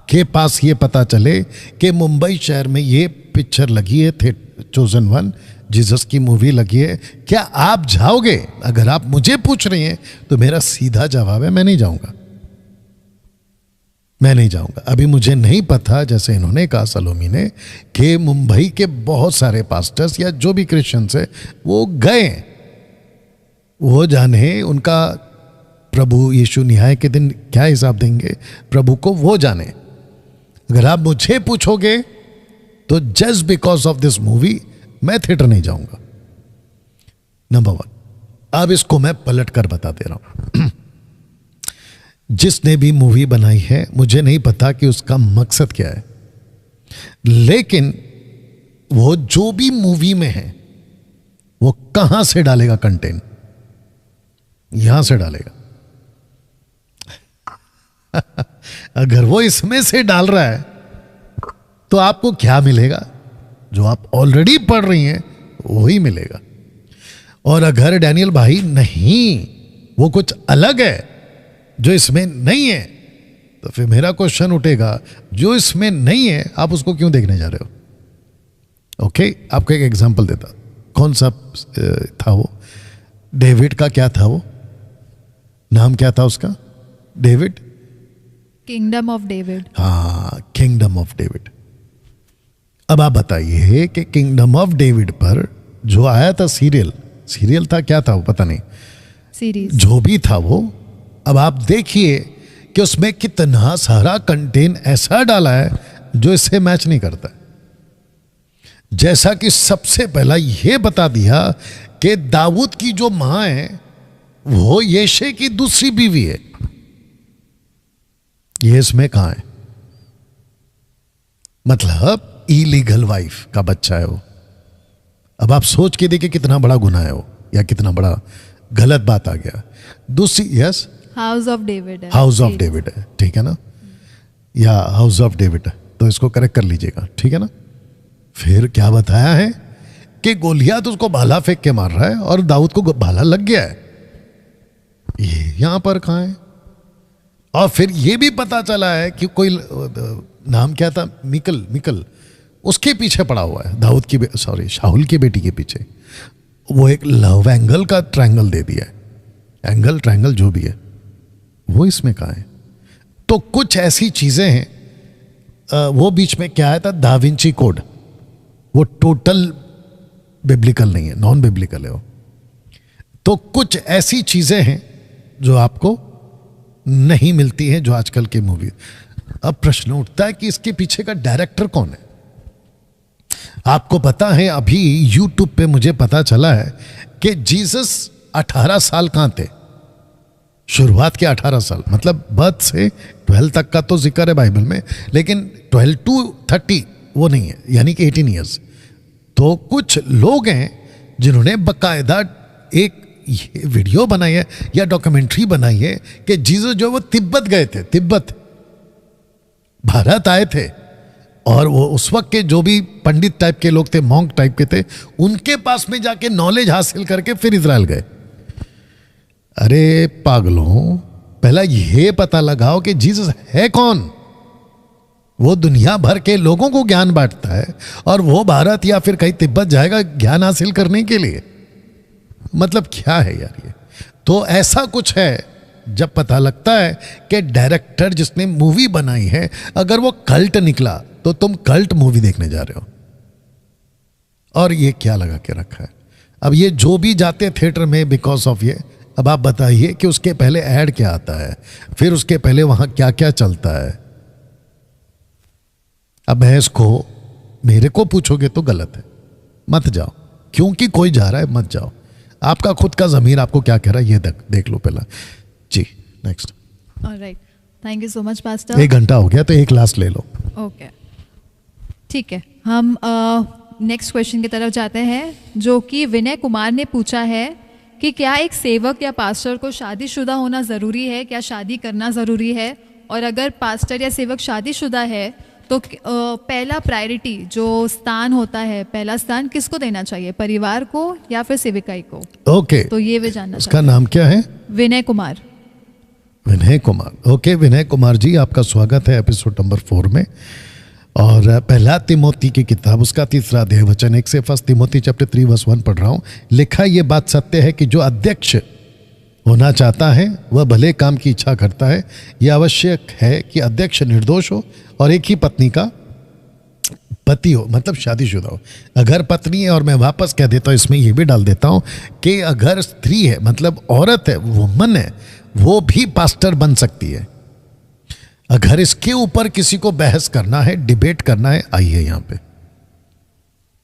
के पास ये पता चले कि मुंबई शहर में ये पिक्चर लगी है, थे चोजन वन, जीसस की मूवी लगी है, क्या आप जाओगे? अगर आप मुझे पूछ रहे हैं तो मेरा सीधा जवाब है, मैं नहीं जाऊंगा। मैं नहीं जाऊंगा। अभी मुझे नहीं पता, जैसे इन्होंने कहा सलोमी ने, कि मुंबई के बहुत सारे पास्टर्स या जो भी क्रिश्चियंस है वो गए, वो जाने उनका प्रभु यीशु न्याय के दिन क्या हिसाब देंगे प्रभु को, वो जाने। अगर आप मुझे पूछोगे तो just because of this movie मैं थिएटर नहीं जाऊंगा, नंबर वन। अब इसको मैं पलट कर बता दे रहा हूं। जिसने भी मूवी बनाई है, मुझे नहीं पता कि उसका मकसद क्या है, लेकिन वो जो भी मूवी में है वो कहां से डालेगा कंटेंट? यहां से डालेगा। अगर वो इसमें से डाल रहा है तो आपको क्या मिलेगा? जो आप ऑलरेडी पढ़ रही हैं वही मिलेगा। और अगर डैनियल भाई नहीं, वो कुछ अलग है जो इसमें नहीं है, तो फिर मेरा क्वेश्चन उठेगा, जो इसमें नहीं है आप उसको क्यों देखने जा रहे हो? ओके, आपको एक एग्जांपल देता। कौन सा था वो? डेविड का क्या था वो नाम, क्या था उसका? David, kingdom of David. हाँ, किंगडम ऑफ डेविड। अब आप बताइए कि किंगडम ऑफ डेविड पर जो आया था सीरियल था, क्या था वो पता नहीं, सीरीज, जो भी था वो, अब आप देखिए कि उसमें कितना सारा कंटेंट ऐसा डाला है जो इससे मैच नहीं करता। जैसा कि सबसे पहला यह बता दिया कि दाऊद की जो मां है वो यीशे की दूसरी बीवी है। ये इसमें कहां है? मतलब इलीगल वाइफ का बच्चा है वो। अब आप सोच के देखिए कितना बड़ा गुनाह है वो, या कितना बड़ा गलत बात आ गया। दूसरी, यस, हाउस ऑफ डेविड है, हाउस ऑफ डेविड है, ठीक है ना, या हाउस ऑफ डेविड है, तो इसको करेक्ट कर लीजिएगा, ठीक है ना। फिर क्या बताया है कि गोलियात उसको भाला फेंक के मार रहा है और दाऊद को भाला लग गया है। ये यहां पर कहां है? और फिर यह भी पता चला है कि कोई नाम क्या था, मिकल उसके पीछे पड़ा हुआ है, दाऊद की शाहुल की बेटी के पीछे। वो एक लव एंगल का ट्रायंगल दे दिया है, एंगल ट्रायंगल जो भी है वो इसमें कहां है? तो कुछ ऐसी चीजें हैं। वो बीच में क्या आया था, दा विंची कोड, वो टोटल बिब्लिकल नहीं है, नॉन बिब्लिकल है वो। तो कुछ ऐसी चीजें हैं जो आपको नहीं मिलती हैं, जो आजकल की मूवी। अब प्रश्न उठता है कि इसके पीछे का डायरेक्टर कौन है? आपको पता है, अभी यूट्यूब पे मुझे पता चला है कि जीसस 18 साल कहां थे? शुरुआत के 18 साल, मतलब बर्थ से 12 तक का तो जिक्र है बाइबल में, लेकिन 12 to 30 वो नहीं है, यानी कि 18 ईयर्स। तो कुछ लोग हैं जिन्होंने बकायदा एक ये वीडियो बनाई है या डॉक्यूमेंट्री बनाई है कि जीसस जो वो तिब्बत गए थे, तिब्बत भारत आए थे, और वो उस वक्त के जो भी पंडित टाइप के लोग थे, मॉन्क टाइप के थे, उनके पास में जाके नॉलेज हासिल करके फिर इजराइल गए। अरे पागलों, पहला यह पता लगाओ कि जीसस है कौन। वो दुनिया भर के लोगों को ज्ञान बांटता है और वो भारत या फिर कहीं तिब्बत जाएगा ज्ञान हासिल करने के लिए। मतलब क्या है यार ये? तो ऐसा कुछ है, जब पता लगता है कि डायरेक्टर जिसने मूवी बनाई है अगर वो कल्ट निकला तो तुम कल्ट मूवी देखने जा रहे हो। और ये क्या लगा के रखा है। अब ये जो भी जाते थिएटर में बिकॉज ऑफ ये, अब आप बताइए कि उसके पहले ऐड क्या आता है, फिर उसके पहले वहां क्या क्या चलता है। अब मैं इसको मेरे को पूछोगे तो गलत है, मत जाओ, क्योंकि कोई जा रहा है मत जाओ। आपका खुद का ज़मीर आपको क्या कह रहा है ये देख लो पहला जी। Next. Alright, thank you so much pastor. 1 घंटा हो गया तो एक लास्ट ले लो। ओके, ठीक है, हम नेक्स्ट क्वेश्चन की तरफ जाते हैं, जो कि विनय कुमार ने पूछा है कि क्या एक सेवक या पास्टर को शादीशुदा होना ज़रूरी है, क्या शादी करना ज़रूरी है, और अगर पास्टर या सेवक शादीशुदा है तो पहला प्रायोरिटी जो स्थान होता है, पहला स्थान किसको देना चाहिए, परिवार को या फिर सेविकाई को? ओके, तो ये वे जानना उसका नाम क्या है? विनय कुमार। विनय कुमार। ओके विनय कुमार जी, आपका स्वागत है एपिसोड नंबर 4 में। और पहला तिमोती की किताब उसका 3 अध्याय वचन 1 से 1 तिमोती चैप्टर 3 वर्स 1 पढ़ रहा हूँ। लिखा ये बात सत्य है कि जो अध्यक्ष होना चाहता है वह भले काम की इच्छा करता है। यह आवश्यक है कि अध्यक्ष निर्दोष हो और एक ही पत्नी का पति हो, मतलब शादीशुदा हो। अगर पत्नी है, और मैं वापस कह देता हूँ इसमें ये भी डाल देता हूँ कि अगर स्त्री है, मतलब औरत है, वुमन है, वो भी पास्टर बन सकती है। अगर इसके ऊपर किसी को बहस करना है, डिबेट करना है, आइए यहां पे।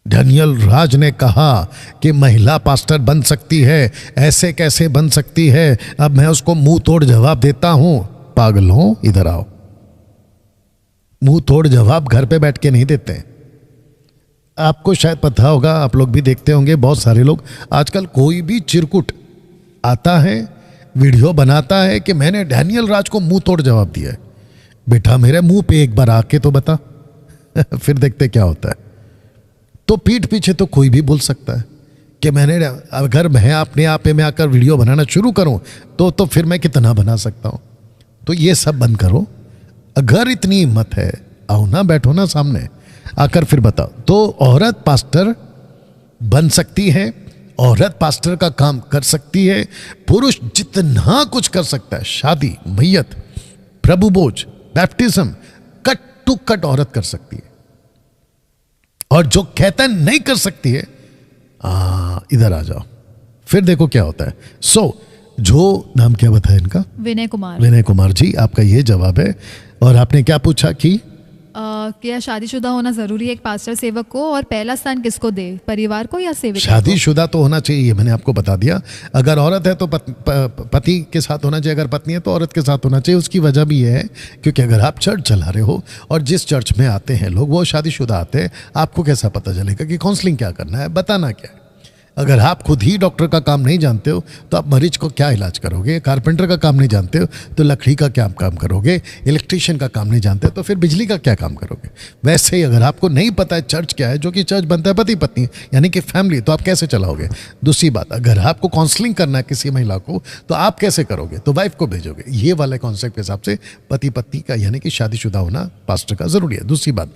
डैनियल राज ने कहा कि महिला पास्टर बन सकती है, ऐसे कैसे बन सकती है। अब मैं उसको मुंह तोड़ जवाब देता हूं, पागल हो इधर आओ। मुंह तोड़ जवाब घर पे बैठ के नहीं देते। आपको शायद पता होगा, आप लोग भी देखते होंगे, बहुत सारे लोग आजकल कोई भी चिरकुट आता है, वीडियो बनाता है कि मैंने डैनियल राज को मुंह तोड़ जवाब दिया है। बेटा मेरे मुंह पे एक बार आके तो बता फिर देखते क्या होता है। तो पीठ पीछे तो कोई भी बोल सकता है कि मैंने, अगर मैं अपने आप में आकर वीडियो बनाना शुरू करूं तो फिर मैं कितना बना सकता हूं। तो ये सब बंद करो। अगर इतनी हिम्मत है, आओ ना, बैठो ना सामने आकर फिर बताओ। तो औरत पास्टर बन सकती है, औरत पास्टर का काम कर सकती है। पुरुष जितना कुछ कर सकता है, शादी, मैयत, प्रभु भोज, बैप्टिज्म, कट टू कट औरत कर सकती है। और जो कहता है नहीं कर सकती है, इधर आ जाओ, फिर देखो क्या होता है। जो नाम क्या बताया इनका? विनय कुमार। विनय कुमार जी, आपका ये जवाब है। और आपने क्या पूछा कि क्या शादीशुदा होना जरूरी है एक पास्टर सेवक को, और पहला स्थान किसको दे, परिवार को या सेवक? शादीशुदा तो होना चाहिए, मैंने आपको बता दिया। अगर औरत है तो पति के साथ होना चाहिए, अगर पत्नी है तो औरत के साथ होना चाहिए। उसकी वजह भी है क्योंकि अगर आप चर्च चला रहे हो और जिस चर्च में आते हैं लोग वो शादीशुदा आते हैं, आपको कैसा पता चलेगा कि काउंसलिंग क्या करना है, बताना क्या है। अगर आप खुद ही डॉक्टर का काम नहीं जानते हो तो आप मरीज को क्या इलाज करोगे? कारपेंटर का काम नहीं जानते हो तो लकड़ी का क्या काम करोगे? इलेक्ट्रीशियन का काम नहीं जानते हो तो फिर बिजली का क्या काम करोगे? वैसे ही अगर आपको नहीं पता है चर्च क्या है, जो कि चर्च बनता है पति पत्नी यानी कि फैमिली, तो आप कैसे चलाओगे? दूसरी बात, अगर आपको काउंसलिंग करना है किसी महिला को तो आप कैसे करोगे? तो वाइफ को भेजोगे। ये वाले कॉन्सेप्ट के हिसाब से पति पत्नी का यानी कि शादीशुदा होना पास्टर का जरूरी है। दूसरी बात,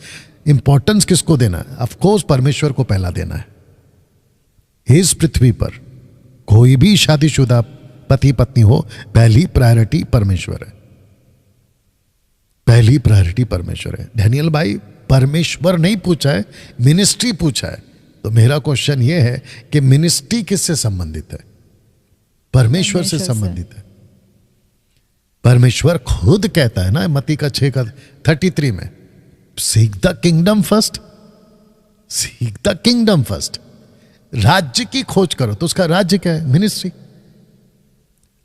इंपॉर्टेंस किसको देना है? ऑफकोर्स परमेश्वर को पहला देना है। इस पृथ्वी पर कोई भी शादीशुदा पति पत्नी हो, पहली प्रायोरिटी परमेश्वर है। पहली प्रायोरिटी परमेश्वर है। डैनियल भाई, परमेश्वर नहीं पूछा है, मिनिस्ट्री पूछा है। तो मेरा क्वेश्चन यह है कि मिनिस्ट्री किससे संबंधित है? परमेश्वर से संबंधित है। परमेश्वर खुद कहता है ना, मत्ती का 6:33 में, seek the kingdom first, seek the kingdom first. राज्य की खोज करो। तो उसका राज्य क्या है? मिनिस्ट्री।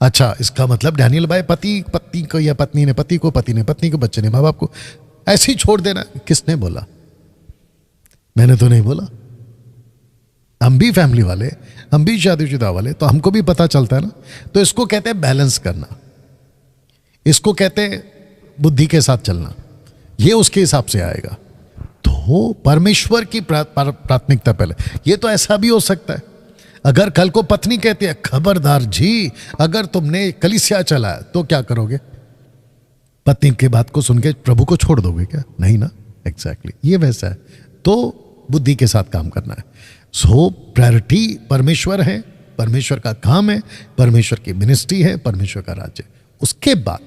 अच्छा, इसका मतलब डैनियल भाई पति पत्नी को या पत्नी ने पति को, पति ने पत्नी को, बच्चे ने माँ बाप को ऐसे ही छोड़ देना? किसने बोला? मैंने तो नहीं बोला। हम भी फैमिली वाले, हम भी शादीशुदा वाले, तो हमको भी पता चलता है ना। तो इसको कहते हैं बैलेंस करना, इसको कहते हैं बुद्धि के साथ चलना। ये उसके हिसाब से आएगा। तो परमेश्वर की प्राथमिकता पहले। ये तो ऐसा भी हो सकता है, अगर कल को पत्नी कहती है खबरदार जी, अगर तुमने कलीसिया चलाया तो क्या करोगे? पत्नी की बात को सुन के प्रभु को छोड़ दोगे क्या? नहीं ना। एग्जैक्टली ये वैसा है। तो बुद्धि के साथ काम करना है। सो प्रायोरिटी परमेश्वर है, परमेश्वर का काम है, परमेश्वर की मिनिस्ट्री है, परमेश्वर का राज्य। उसके बाद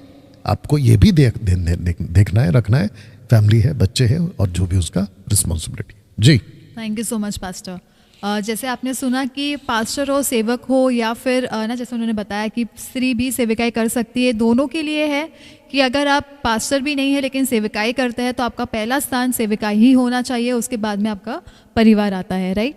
आपको ये भी देखना है, रखना है, फैमिली है, बच्चे हैं और जो भी उसका रिस्पॉन्सिबिलिटी। जी, thank you so much pastor. जैसे आपने सुना कि पास्टर हो, सेवक हो, या फिर ना जैसे उन्होंने बताया कि स्त्री भी सेविकाई कर सकती है, दोनों के लिए है कि अगर आप पास्टर भी नहीं है लेकिन सेविकाई करते हैं तो आपका पहला स्थान सेविकाई ही होना चाहिए, उसके बाद में आपका परिवार आता है, राइट।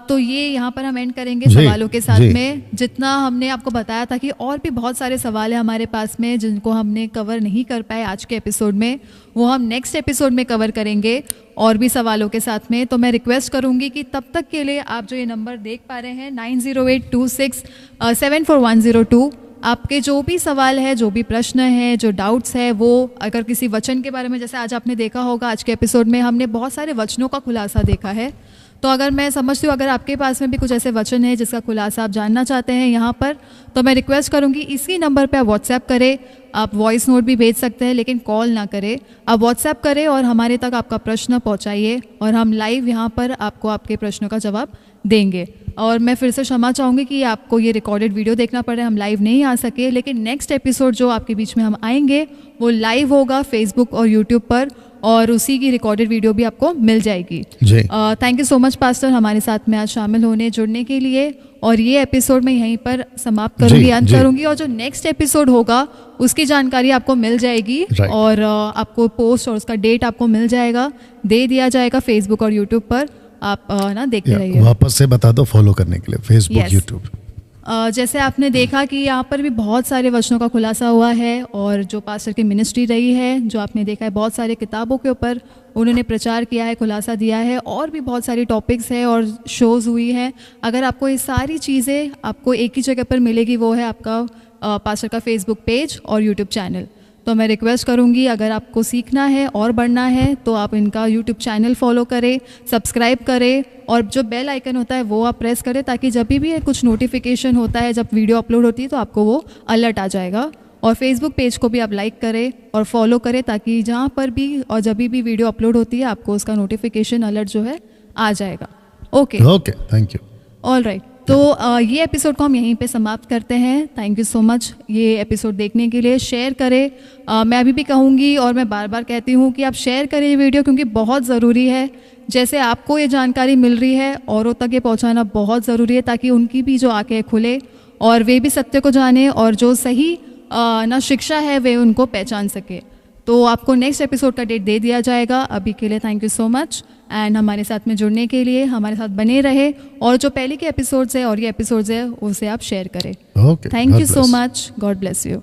तो ये यहाँ पर हम एंड करेंगे सवालों के साथ में। जितना हमने आपको बताया था कि और भी बहुत सारे सवाल हैं हमारे पास में जिनको हमने कवर नहीं कर पाए आज के एपिसोड में, वो हम नेक्स्ट एपिसोड में कवर करेंगे और भी सवालों के साथ में। तो मैं रिक्वेस्ट करूँगी कि तब तक के लिए आप जो ये नंबर देख पा रहे हैं 9082674102, आपके जो भी सवाल है, जो भी प्रश्न है, जो डाउट्स है, वो अगर किसी वचन के बारे में, जैसे आज आपने देखा होगा आज के एपिसोड में हमने बहुत सारे वचनों का खुलासा देखा है, तो अगर मैं समझती हूँ अगर आपके पास में भी कुछ ऐसे वचन है जिसका खुलासा आप जानना चाहते हैं यहाँ पर, तो मैं रिक्वेस्ट करूँगी इसी नंबर पे आप व्हाट्सएप करें। आप वॉइस नोट भी भेज सकते हैं लेकिन कॉल ना करें, आप व्हाट्सएप करें और हमारे तक आपका प्रश्न पहुँचाइए और हम लाइव यहाँ पर आपको आपके प्रश्नों का जवाब देंगे। और मैं फिर से क्षमा चाहूँगी कि आपको ये रिकॉर्डेड वीडियो देखना पड़े, हम लाइव नहीं आ सके, लेकिन नेक्स्ट एपिसोड जो आपके बीच में हम आएंगे वो लाइव होगा फेसबुक और यूट्यूब पर, और उसी की रिकॉर्डेड वीडियो भी आपको मिल जाएगी। Thank you so much pastor हमारे साथ में आज शामिल होने, जुड़ने के लिए। और ये एपिसोड मैं यहीं पर समाप्त करूंगी, अंत करूंगी, और जो नेक्स्ट एपिसोड होगा उसकी जानकारी आपको मिल जाएगी और आपको पोस्ट और उसका डेट आपको मिल जाएगा, दे दिया जाएगा फेसबुक और यूट्यूब पर। आप ना देखते रहिए। वापस से बता दो फॉलो करने के लिए फेसबुक, यूट्यूब। जैसे आपने देखा कि यहाँ पर भी बहुत सारे वचनों का खुलासा हुआ है और जो पास्टर की मिनिस्ट्री रही है, जो आपने देखा है बहुत सारे किताबों के ऊपर उन्होंने प्रचार किया है, खुलासा दिया है, और भी बहुत सारी टॉपिक्स है और शोज़ हुई हैं। अगर आपको ये सारी चीज़ें आपको एक ही जगह पर मिलेगी, वो है आपका पास्टर का फेसबुक पेज और यूट्यूब चैनल। तो मैं रिक्वेस्ट करूंगी अगर आपको सीखना है और बढ़ना है तो आप इनका यूट्यूब चैनल फॉलो करें, सब्सक्राइब करें और जो बेल आइकन होता है वो आप प्रेस करें, ताकि जब भी कुछ नोटिफिकेशन होता है, जब वीडियो अपलोड होती है तो आपको वो अलर्ट आ जाएगा। और फेसबुक पेज को भी आप लाइक करें और फॉलो करें, ताकि जहाँ पर भी और जब भी वीडियो अपलोड होती है आपको उसका नोटिफिकेशन अलर्ट जो है आ जाएगा। Okay, thank you. All right, तो ये एपिसोड को हम यहीं पे समाप्त करते हैं। थैंक यू सो मच ये एपिसोड देखने के लिए। शेयर करें, मैं अभी भी कहूँगी और मैं बार बार कहती हूँ कि आप शेयर करें ये वीडियो, क्योंकि बहुत ज़रूरी है। जैसे आपको ये जानकारी मिल रही है, औरों तक ये पहुँचाना बहुत ज़रूरी है, ताकि उनकी भी जो आंखें खुले और वे भी सत्य को जाने और जो सही ना शिक्षा है वे उनको पहचान सके। तो आपको नेक्स्ट एपिसोड का डेट दे दिया जाएगा। अभी के लिए thank you so much and हमारे साथ में जुड़ने के लिए हमारे साथ बने रहे, और जो पहले के एपिसोड्स है और ये एपिसोड्स है उसे आप शेयर करें। Thank you so much, God bless you.